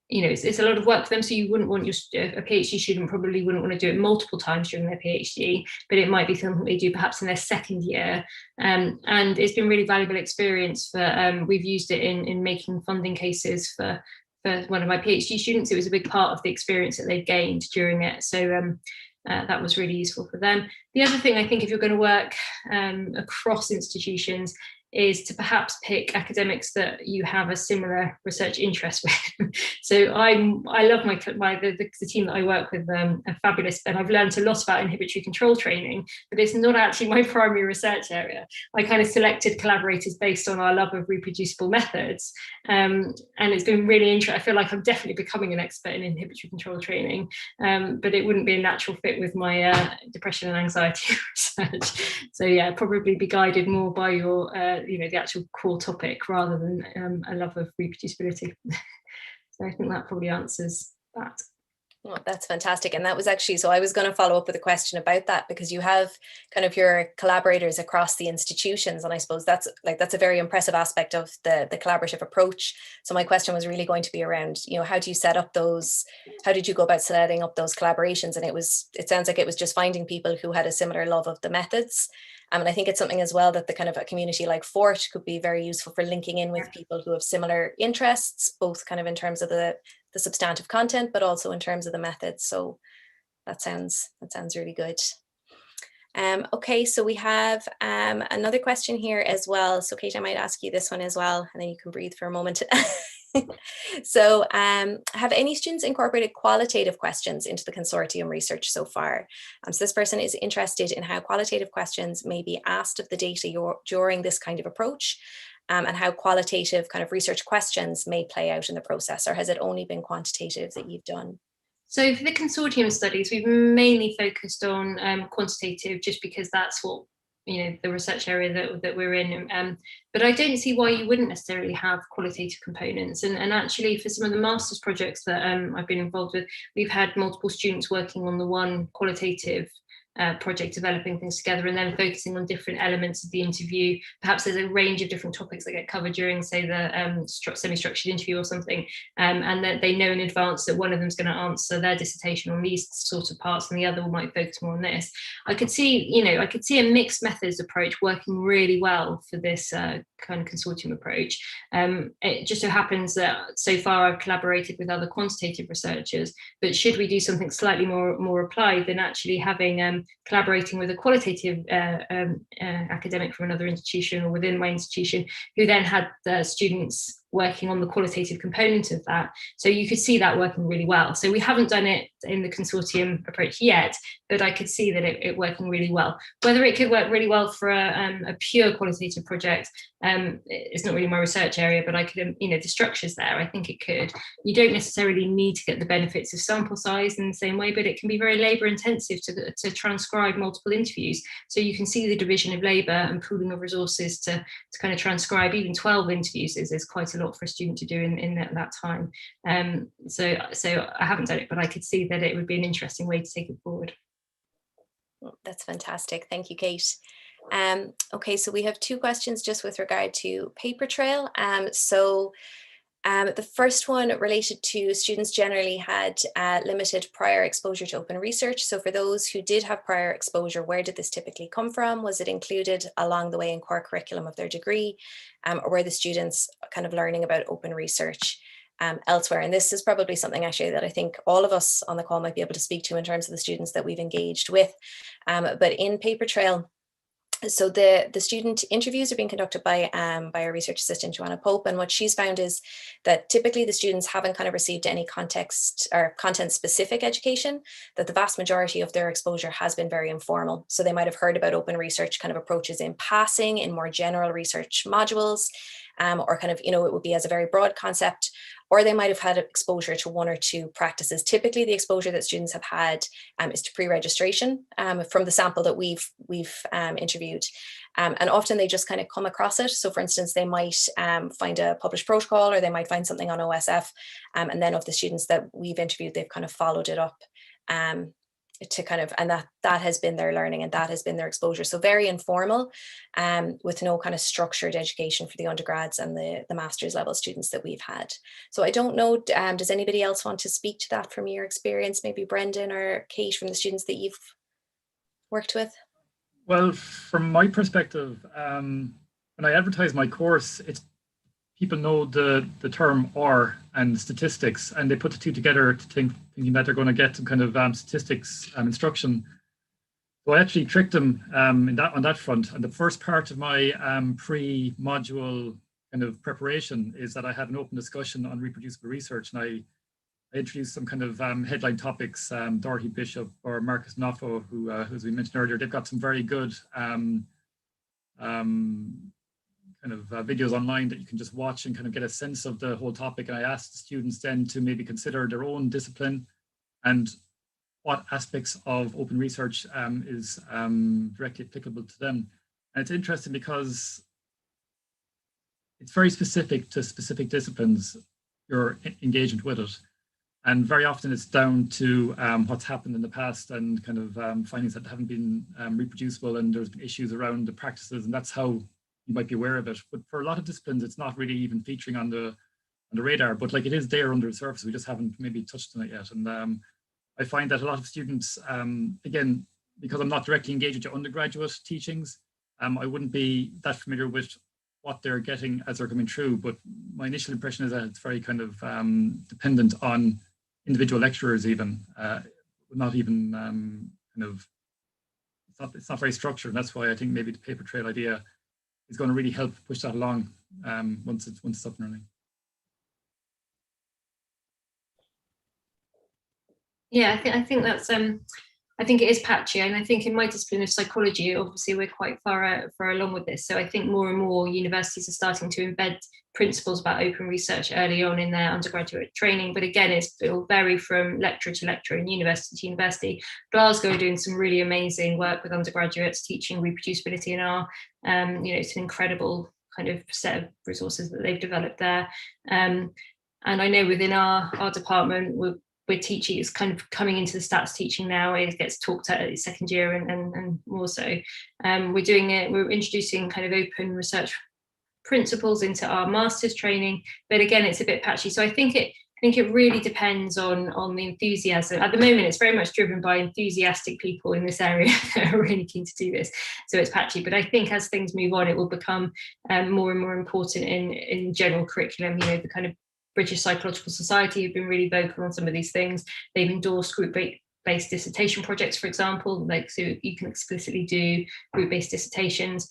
It's a lot of work for them, so you wouldn't want a PhD student probably wouldn't want to do it multiple times during their PhD, but it might be something they do perhaps in their second year. And it's been really valuable experience for, we've used it in making funding cases for one of my PhD students. It was a big part of the experience that they've gained during it. So that was really useful for them. The other thing, I think, if you're going to work across institutions, is to perhaps pick academics that you have a similar research interest with. So I love the team that I work with are fabulous, and I've learned a lot about inhibitory control training, but it's not actually my primary research area. I kind of selected collaborators based on our love of reproducible methods, and it's been really interesting. I feel like I'm definitely becoming an expert in inhibitory control training, but it wouldn't be a natural fit with my depression and anxiety research. So yeah, probably be guided more by your the actual core topic rather than a love of reproducibility. So I think that probably answers that. Oh, that's fantastic. And that was actually, so I was going to follow up with a question about that, because you have kind of your collaborators across the institutions. And I suppose that's a very impressive aspect of the collaborative approach. So my question was really going to be around, how do you set up those, how did you go about setting up those collaborations? And it sounds like it was just finding people who had a similar love of the methods. And I think it's something as well that the kind of a community like Fort could be very useful for linking in with people who have similar interests, both kind of in terms of the substantive content, but also in terms of the methods. So that sounds really good. Okay, so we have another question here as well. So Kate, I might ask you this one as well, and then you can breathe for a moment. So have any students incorporated qualitative questions into the consortium research so far? So this person is interested in how qualitative questions may be asked of the data during this kind of approach, and how qualitative kind of research questions may play out in the process, or has it only been quantitative that you've done? So for the consortium studies, we've mainly focused on quantitative, just because that's what the research area that we're in. But I don't see why you wouldn't necessarily have qualitative components. And actually, for some of the master's projects that I've been involved with, we've had multiple students working on the one qualitative project, developing things together, and then focusing on different elements of the interview. Perhaps there's a range of different topics that get covered during, say, the semi-structured interview or something, and that they know in advance that one of them is going to answer their dissertation on these sort of parts, and the other might focus more on this. I could see a mixed methods approach working really well for this kind of consortium approach. It just so happens that so far I've collaborated with other quantitative researchers, but should we do something slightly more applied, then actually having collaborating with a qualitative academic from another institution or within my institution, who then had the students working on the qualitative component of that. So you could see that working really well. So we haven't done it in the consortium approach yet, but I could see that it working really well. Whether it could work really well for a pure qualitative project, it's not really my research area, but I could, the structure's there, I think it could. You don't necessarily need to get the benefits of sample size in the same way, but it can be very labor intensive to transcribe multiple interviews. So you can see the division of labor and pooling of resources to kind of transcribe even 12 interviews is quite a lot for a student to do in that time. So I haven't done it, but I could see that it would be an interesting way to take it forward. That's fantastic. Thank you, Kate. Okay, so we have two questions just with regard to paper trail. The first one related to students generally had limited prior exposure to open research. So for those who did have prior exposure, where did this typically come from? Was it included along the way in core curriculum of their degree? Or were the students kind of learning about open research elsewhere? And this is probably something actually that I think all of us on the call might be able to speak to in terms of the students that we've engaged with. But in paper trail, so the student interviews are being conducted by our research assistant, Joanna Pope, and what she's found is that typically the students haven't kind of received any context or content-specific education, that the vast majority of their exposure has been very informal. So they might have heard about open research kind of approaches in passing in more general research modules, or kind of, it would be as a very broad concept, or they might have had exposure to one or two practices. Typically, the exposure that students have had is to pre-registration from the sample that we've interviewed. And often they just kind of come across it. So for instance, they might find a published protocol, or they might find something on OSF. And then of the students that we've interviewed, they've kind of followed it up to kind of, and that has been their learning and that has been their exposure. So very informal, with no kind of structured education for the undergrads and the master's level students that we've had. So I don't know, does anybody else want to speak to that from your experience? Maybe Brendan or Kate, from the students that you've worked with? Well, from my perspective, when I advertise my course, people know the term R and statistics, and they put the two together thinking that they're going to get some kind of statistics instruction. So I actually tricked them on that front. And the first part of my pre-module kind of preparation is that I have an open discussion on reproducible research, and I introduced some kind of headline topics. Dorothy Bishop or Marcus Noffo, who, as we mentioned earlier, they've got some very good kind of videos online that you can just watch and kind of get a sense of the whole topic. And I asked the students then to maybe consider their own discipline and what aspects of open research is directly applicable to them. And it's interesting because it's very specific to specific disciplines, your engagement with it. And very often it's down to what's happened in the past and kind of findings that haven't been reproducible, and there's been issues around the practices, and that's how you might be aware of it. But for a lot of disciplines, it's not really even featuring on the radar, but like it is there under the surface. We just haven't maybe touched on it yet. And I find that a lot of students, again, because I'm not directly engaged with the undergraduate teachings, I wouldn't be that familiar with what they're getting as they're coming through. But my initial impression is that it's very kind of dependent on individual lecturers, even not even kind of, it's not very structured. And that's why I think maybe the paper trail idea is going to really help push that along once it's up and running. Yeah, I think that's I think it is patchy, and I think in my discipline of psychology, obviously we're quite far along with this. So I think more and more universities are starting to embed principles about open research early on in their undergraduate training. But again, it'll vary from lecturer to lecturer and university to university. Glasgow are doing some really amazing work with undergraduates teaching reproducibility in R. It's an incredible kind of set of resources that they've developed there. And I know within our department, we're teaching, it's kind of coming into the stats teaching now. It gets talked at its second year and more so. We're introducing kind of open research principles into our master's training, but again, it's a bit patchy. So I think it really depends on the enthusiasm. At the moment, it's very much driven by enthusiastic people in this area that are really keen to do this. So it's patchy, but I think as things move on, it will become more and more important in general curriculum. The kind of British Psychological Society have been really vocal on some of these things. They've endorsed group-based dissertation projects, for example, so you can explicitly do group-based dissertations.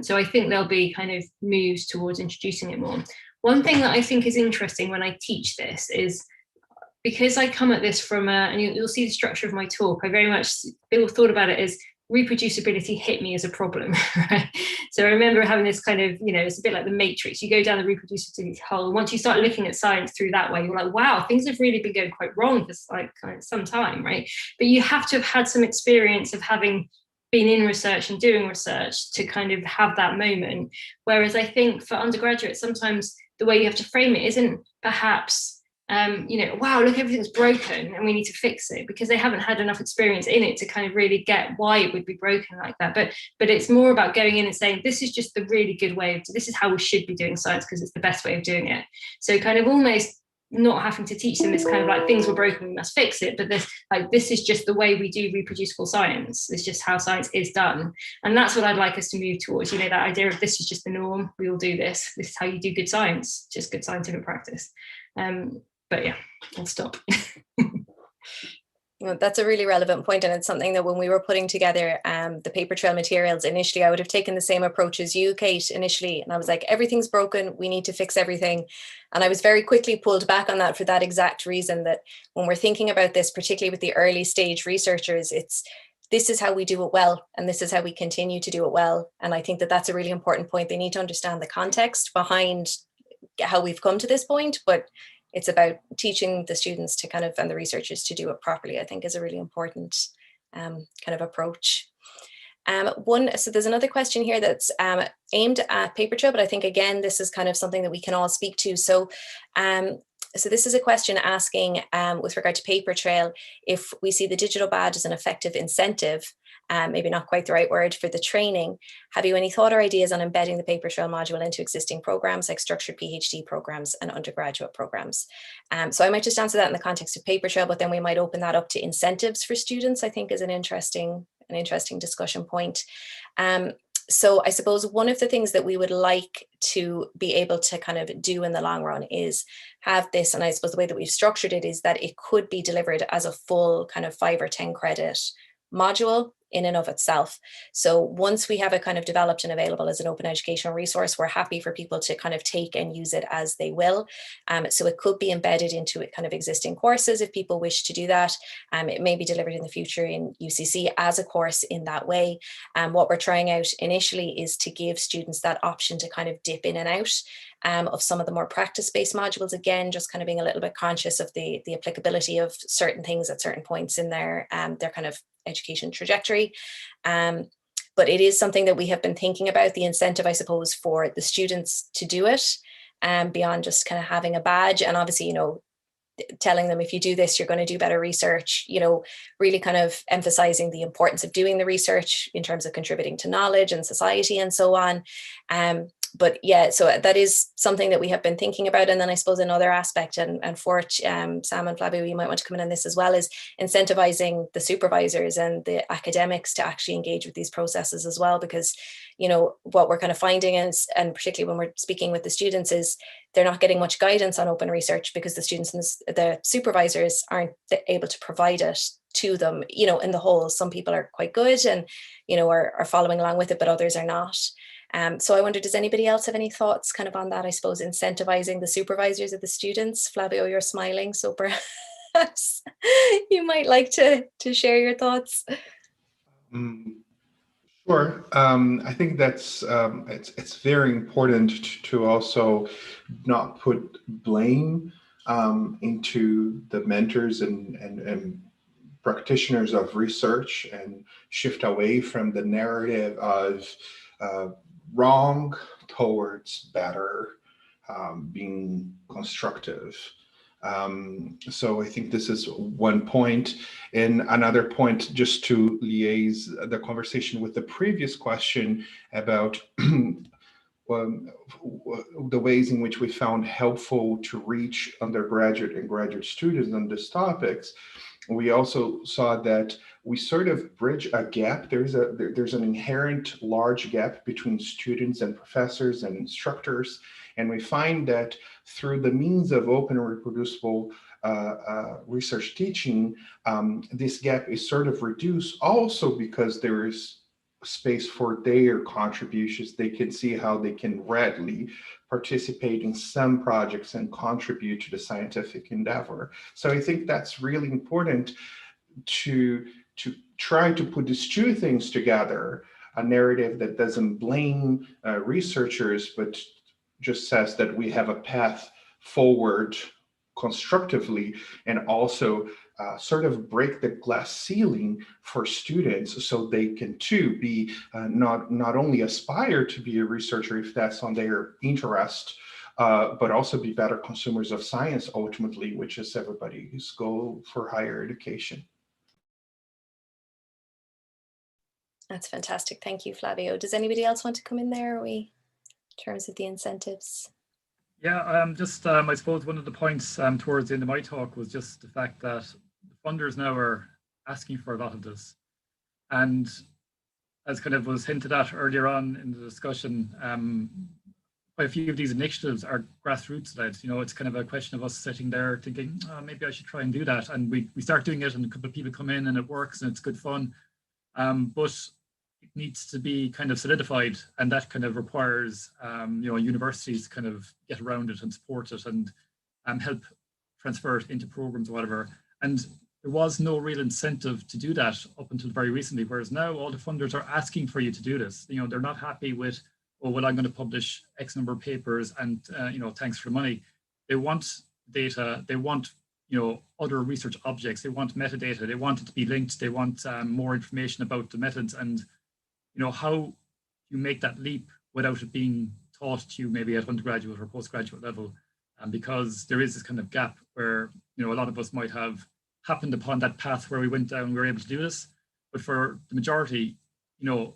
So I think there'll be kind of moves towards introducing it more. One thing that I think is interesting when I teach this is, because I come at this from and you'll see the structure of my talk, I very much thought about it as reproducibility hit me as a problem, right? So I remember having this kind of, it's a bit like the Matrix. You go down the reproducibility hole. Once you start looking at science through that way, you're like, wow, things have really been going quite wrong for like some time, right? But you have to have had some experience of having been in research and doing research to kind of have that moment. Whereas I think for undergraduates, sometimes the way you have to frame it isn't perhaps wow, look, everything's broken and we need to fix it, because they haven't had enough experience in it to kind of really get why it would be broken like that. But it's more about going in and saying, this is just the really good way this is how we should be doing science because it's the best way of doing it. So kind of almost not having to teach them this kind of like, things were broken, we must fix it, but this is just the way we do reproducible science. It's just how science is done. And that's what I'd like us to move towards, that idea of this is just the norm, we all do this is how you do good science, just good scientific practice. But yeah, I'll stop. That's a really relevant point, and it's something that when we were putting together the paper trail materials initially, I would have taken the same approach as you, Kate, initially, and I was like, everything's broken, we need to fix everything. And I was very quickly pulled back on that for that exact reason, that when we're thinking about this, particularly with the early stage researchers, this is how we do it well, and this is how we continue to do it well. And I think that that's a really important point. They need to understand the context behind how we've come to this point, but it's about teaching the students to kind of, and the researchers to do it properly, I think is a really important kind of approach. So there's another question here that's aimed at paper trail, but I think again, this is kind of something that we can all speak to. So this is a question asking with regard to paper trail, if we see the digital badge as an effective incentive, maybe not quite the right word for the training, have you any thought or ideas on embedding the paper trail module into existing programs like structured PhD programs and undergraduate programs? So I might just answer that in the context of paper trail, but then we might open that up to incentives for students, I think is an interesting discussion point. So I suppose one of the things that we would like to be able to kind of do in the long run is have this, and I suppose the way that we've structured it is that it could be delivered as a full kind of 5 or 10 credit module in and of itself. So once we have it kind of developed and available as an open educational resource, we're happy for people to kind of take and use it as they will. So it could be embedded into kind of existing courses if people wish to do that. It may be delivered in the future in UCC as a course in that way. What we're trying out initially is to give students that option to kind of dip in and out of some of the more practice-based modules, again, just kind of being a little bit conscious of the applicability of certain things at certain points in their kind of education trajectory. But it is something that we have been thinking about, the incentive, I suppose, for the students to do it, beyond just kind of having a badge. And obviously, you know, telling them if you do this, you're going to do better research, you know, really kind of emphasizing the importance of doing the research in terms of contributing to knowledge and society and so on. But yeah, so that is something that we have been thinking about. And then I suppose another aspect, and for Sam and Flavio, you might want to come in on this as well, is incentivizing the supervisors and the academics to actually engage with these processes as well. Because, you know, what we're kind of finding is, and particularly when we're speaking with the students, is they're not getting much guidance on open research because the students and the supervisors aren't able to provide it to them, you know, in the whole. Some people are quite good and, you know, are following along with it, but others are not. So I wonder, does anybody else have any thoughts kind of on that? I suppose incentivizing the supervisors of the students. Flavio, you're smiling, so perhaps you might like to share your thoughts. Sure. I think that's it's very important to also not put blame into the mentors and practitioners of research, and shift away from the narrative of wrong towards better, being constructive. So I think this is one point. And another point, just to liaise the conversation with the previous question about the ways in which we found helpful to reach undergraduate and graduate students on these topics. We also saw that we sort of bridge a gap. There's an inherent large gap between students and professors and instructors. And we find that through the means of open and reproducible research teaching, this gap is sort of reduced, also because there is space for their contributions. They can see how they can readily participate in some projects and contribute to the scientific endeavor. So I think that's really important to try to put these two things together, a narrative that doesn't blame researchers, but just says that we have a path forward constructively, and also sort of break the glass ceiling for students so they can too be not only aspire to be a researcher if that's on their interest, but also be better consumers of science ultimately, which is everybody's goal for higher education. That's fantastic. Thank you, Flavio. Does anybody else want to come in there? In terms of the incentives? Yeah, I suppose one of the points towards the end of my talk was just the fact that the funders now are asking for a lot of this. And as kind of was hinted at earlier on in the discussion, quite a few of these initiatives are grassroots led. You know, it's kind of a question of us sitting there thinking, oh, maybe I should try and do that. And we start doing it and a couple of people come in and it works and it's good fun. But it needs to be kind of solidified, and that kind of requires you know, universities kind of get around it and support it and help transfer it into programs or whatever. And there was no real incentive to do that up until very recently, whereas now all the funders are asking for you to do this. You know, they're not happy with, oh, well, I'm going to publish X number of papers and you know, thanks for the money. They want data, they want, you know, other research objects, they want metadata, they want it to be linked, they want more information about the methods. And you know, how you make that leap without it being taught to you maybe at undergraduate or postgraduate level, because there is this kind of gap where, you know, a lot of us might have happened upon that path where we went down, we were able to do this, but for the majority, you know,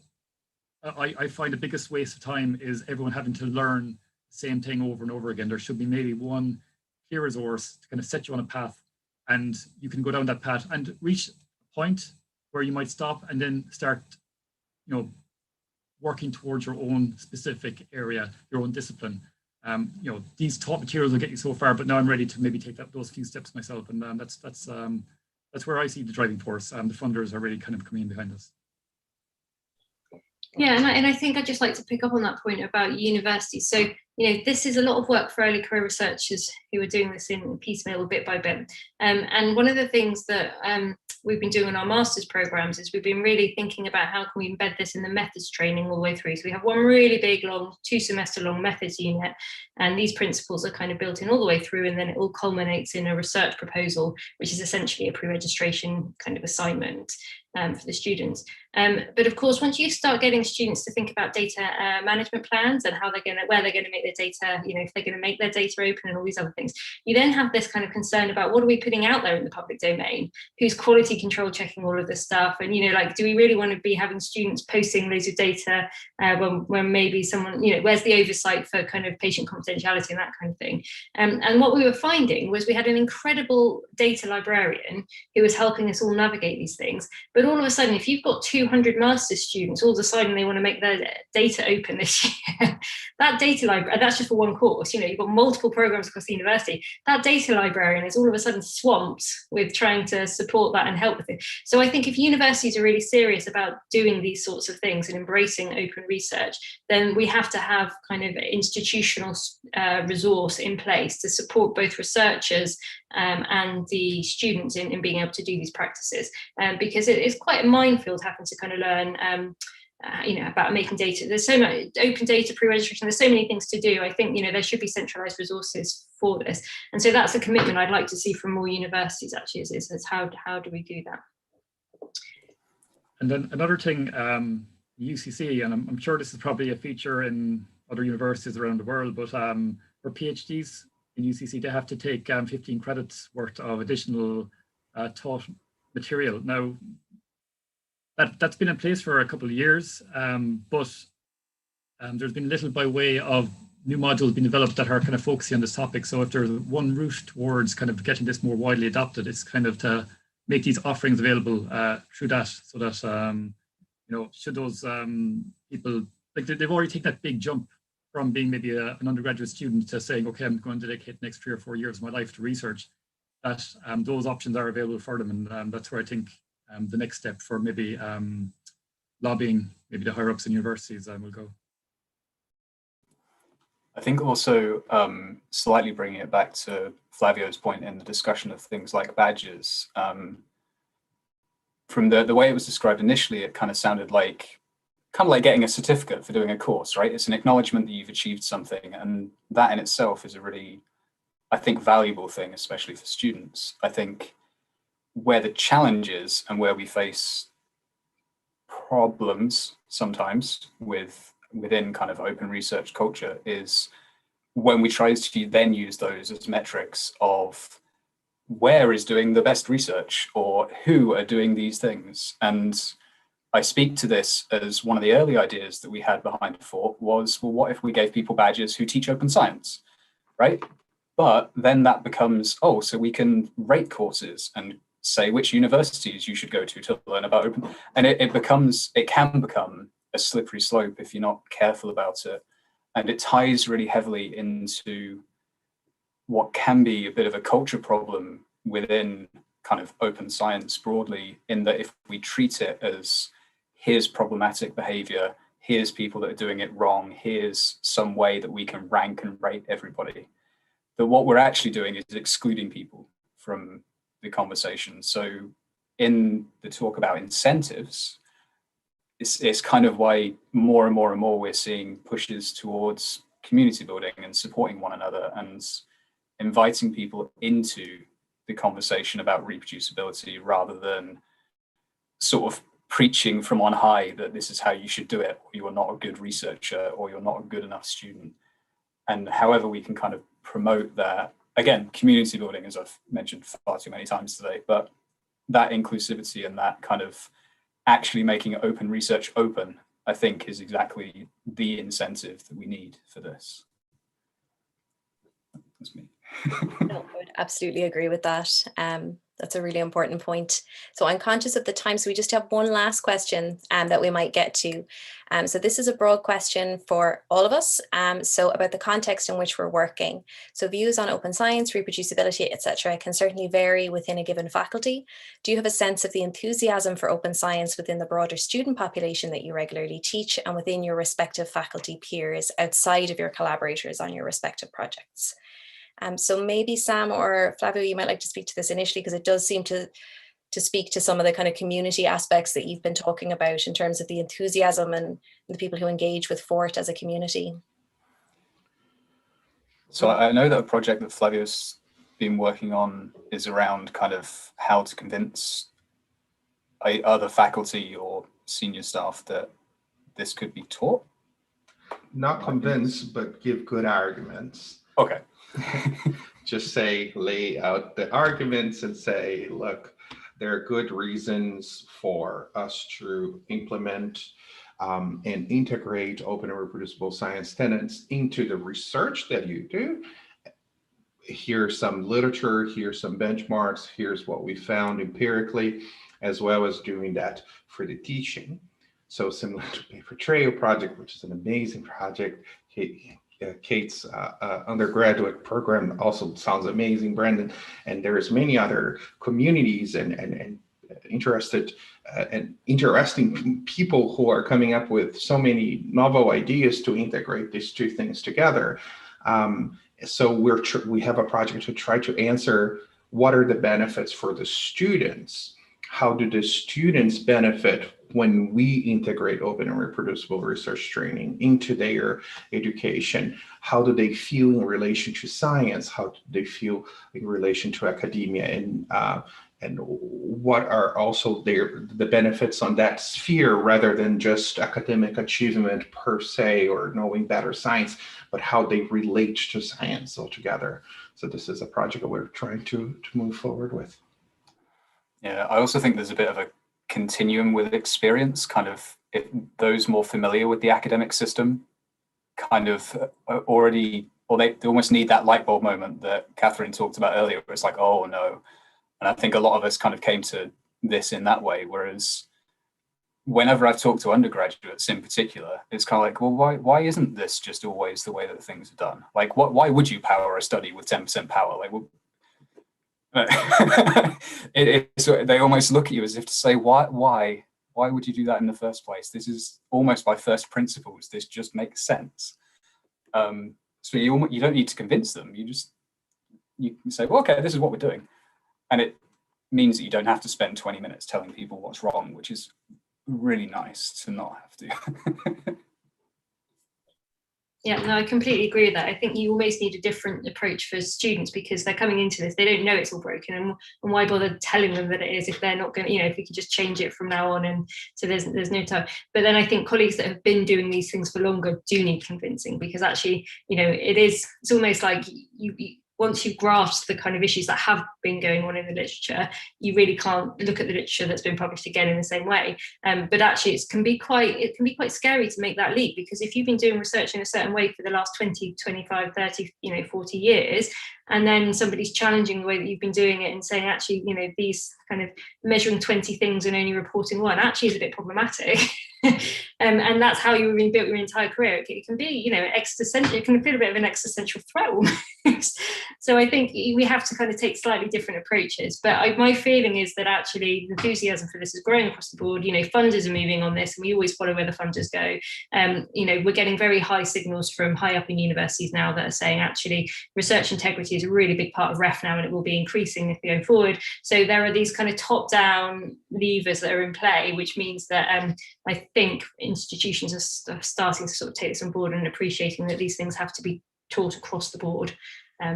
I find the biggest waste of time is everyone having to learn the same thing over and over again. There should be maybe one clear resource to kind of set you on a path, and you can go down that path and reach a point where you might stop and then start, you know, working towards your own specific area, your own discipline. You know, these taught materials will get you so far, but now I'm ready to maybe take those few steps myself, and that's that's where I see the driving force. The funders are really kind of coming in behind us. Yeah, and I think I'd just like to pick up on that point about universities. So, this is a lot of work for early career researchers who are doing this in piecemeal, bit by bit. And one of the things that we've been doing in our master's programs is we've been really thinking about how can we embed this in the methods training all the way through. So we have one really big, long, 2-semester long methods unit, and these principles are kind of built in all the way through, and then it all culminates in a research proposal, which is essentially a pre-registration kind of assignment for the students. But of course, once you start getting students to think about data management plans and how where they're going to make their data, if they're going to make their data open and all these other things, you then have this kind of concern about what are we putting out there in the public domain? Who's quality control checking all of this stuff? And, do we really want to be having students posting loads of data when maybe someone, where's the oversight for kind of patient confidentiality and that kind of thing? And what we were finding was we had an incredible data librarian who was helping us all navigate these things. But all of a sudden, if you've got 200 master's students all deciding they want to make their data open this year, that data library, that's just for one course, you've got multiple programs across the university, that data librarian is all of a sudden swamped with trying to support that and help with it. So I think if universities are really serious about doing these sorts of things and embracing open research, then we have to have kind of institutional resource in place to support both researchers and the students in being able to do these practices, because it is quite a minefield having to kind of learn about making data. There's so much open data pre-registration, there's so many things to do. I think there should be centralized resources for this, and so that's a commitment I'd like to see from more universities actually, is how do we do that. And then another thing, UCC, and I'm sure this is probably a feature in other universities around the world, but for PhDs in UCC, they have to take 15 credits worth of additional taught material. Now, that's been in place for a couple of years, but there's been little by way of new modules being developed that are kind of focusing on this topic. So if there's one route towards kind of getting this more widely adopted, it's kind of to make these offerings available through that, so that should those people, like they've already taken that big jump from being maybe an undergraduate student to saying, okay, I'm going to dedicate the next 3 or 4 years of my life to research, that those options are available for them. And that's where I think the next step for maybe lobbying, maybe the higher ups in universities will go. I think also slightly bringing it back to Flavio's point in the discussion of things like badges, from the way it was described initially, it kind of sounded like getting a certificate for doing a course, right? It's an acknowledgement that you've achieved something, and that in itself is a really, I think, valuable thing, especially for students. I think where the challenge is and where we face problems sometimes within kind of open research culture is when we try to then use those as metrics of where is doing the best research or who are doing these things. And I speak to this as one of the early ideas that we had behind Fort was, well, what if we gave people badges who teach open science, right? But then that becomes, oh, so we can rate courses and say which universities you should go to learn about open. And it can become a slippery slope if you're not careful about it. And it ties really heavily into what can be a bit of a culture problem within kind of open science broadly, in that if we treat it as here's problematic behavior, here's people that are doing it wrong, here's some way that we can rank and rate everybody, that what we're actually doing is excluding people from the conversation. So in the talk about incentives, it's kind of why more and more and more we're seeing pushes towards community building and supporting one another and inviting people into the conversation about reproducibility, rather than sort of preaching from on high that this is how you should do it, or you're not a good researcher, or you're not a good enough student. And however we can kind of promote that, again, community building, as I've mentioned far too many times today, but that inclusivity and that kind of actually making open research open, I think, is exactly the incentive that we need for this. That's me. No, I would absolutely agree with that. That's a really important point. So I'm conscious of the time, so we just have one last question that we might get to. So this is a broad question for all of us. So about the context in which we're working. So views on open science, reproducibility, etc., can certainly vary within a given faculty. Do you have a sense of the enthusiasm for open science within the broader student population that you regularly teach and within your respective faculty peers outside of your collaborators on your respective projects? So maybe Sam or Flavio, you might like to speak to this initially, because it does seem to speak to some of the kind of community aspects that you've been talking about in terms of the enthusiasm and the people who engage with FORT as a community. So I know that a project that Flavio's been working on is around kind of how to convince other faculty or senior staff that this could be taught. Not convince, but give good arguments. Okay. Just say, lay out the arguments and say, look, there are good reasons for us to implement and integrate open and reproducible science tenets into the research that you do. Here's some literature, here's some benchmarks, here's what we found empirically, as well as doing that for the teaching. So similar to Paper Trail Project, which is an amazing project. Kate's undergraduate program also sounds amazing, Brendan. And there's many other communities and interested and interesting people who are coming up with so many novel ideas to integrate these two things together. So we have a project to try to answer what are the benefits for the students? How do the students benefit when we integrate open and reproducible research training into their education? How do they feel in relation to science? How do they feel in relation to academia? And what are also the benefits on that sphere, rather than just academic achievement per se or knowing better science, but how they relate to science altogether. So this is a project that we're trying to move forward with. Yeah, I also think there's a bit of a continuum with experience, kind of those more familiar with the academic system kind of already, or they almost need that light bulb moment that Catherine talked about earlier, where it's like, oh no. And I think a lot of us kind of came to this in that way, whereas whenever I've talked to undergraduates in particular, it's kind of like, well, why isn't this just always the way that things are done? Like, why would you power a study with 10% power? Like, well, they almost look at you as if to say, why would you do that in the first place? This is almost by first principles. This just makes sense. So you don't need to convince them. You can say, well, okay, this is what we're doing. And it means that you don't have to spend 20 minutes telling people what's wrong, which is really nice to not have to. Yeah, no, I completely agree with that. I think you almost need a different approach for students, because they're coming into this, they don't know it's all broken, and why bother telling them that it is if they're not going to, if we could just change it from now on, and so there's no time. But then I think colleagues that have been doing these things for longer do need convincing, because actually, it's almost like you once you've grasped the kind of issues that have been going on in the literature, you really can't look at the literature that's been published again in the same way. But actually, it can be quite scary to make that leap, because if you've been doing research in a certain way for the last 20, 25, 30, 40 years, and then somebody's challenging the way that you've been doing it and saying, actually, these kind of measuring 20 things and only reporting one actually is a bit problematic. And that's how you built your entire career. It can be, existential. It can feel a bit of an existential threat almost. So I think we have to kind of take slightly different approaches. But my feeling is that actually the enthusiasm for this is growing across the board. Funders are moving on this, and we always follow where the funders go. We're getting very high signals from high up in universities now that are saying actually research integrity is a really big part of REF now, and it will be increasing going forward. So there are these kind of top-down levers that are in play, which means that I think institutions are starting to sort of take this on board and appreciating that these things have to be taught across the board,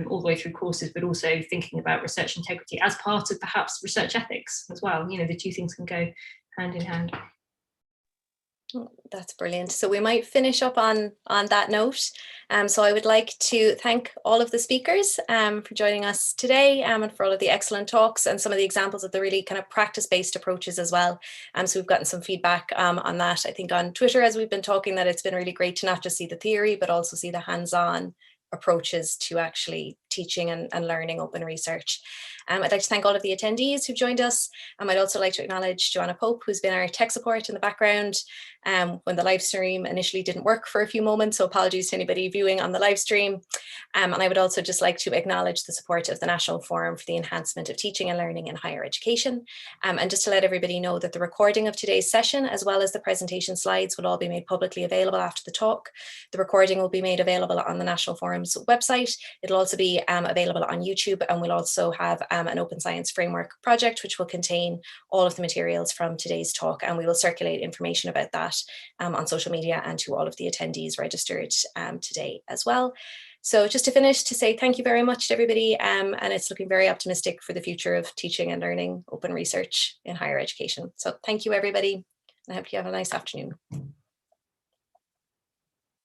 all the way through courses, but also thinking about research integrity as part of perhaps research ethics as well. The two things can go hand in hand. Oh, that's brilliant. So we might finish up on that note. So I would like to thank all of the speakers for joining us today, and for all of the excellent talks and some of the examples of the really kind of practice-based approaches as well. So we've gotten some feedback on that, I think, on Twitter as we've been talking, that it's been really great to not just see the theory, but also see the hands-on approaches to actually teaching and learning open research. I'd like to thank all of the attendees who've joined us. I'd also like to acknowledge Joanna Pope, who's been our tech support in the background when the live stream initially didn't work for a few moments, so apologies to anybody viewing on the live stream. And I would also just like to acknowledge the support of the National Forum for the Enhancement of Teaching and Learning in Higher Education. And just to let everybody know that the recording of today's session, as well as the presentation slides, will all be made publicly available after the talk. The recording will be made available on the National Forum's website. It'll also be available on YouTube, and we'll also have an Open Science Framework project, which will contain all of the materials from today's talk, and we will circulate information about that on social media and to all of the attendees registered today as well. So just to finish, to say thank you very much to everybody, and it's looking very optimistic for the future of teaching and learning open research in higher education. So thank you, everybody, and I hope you have a nice afternoon.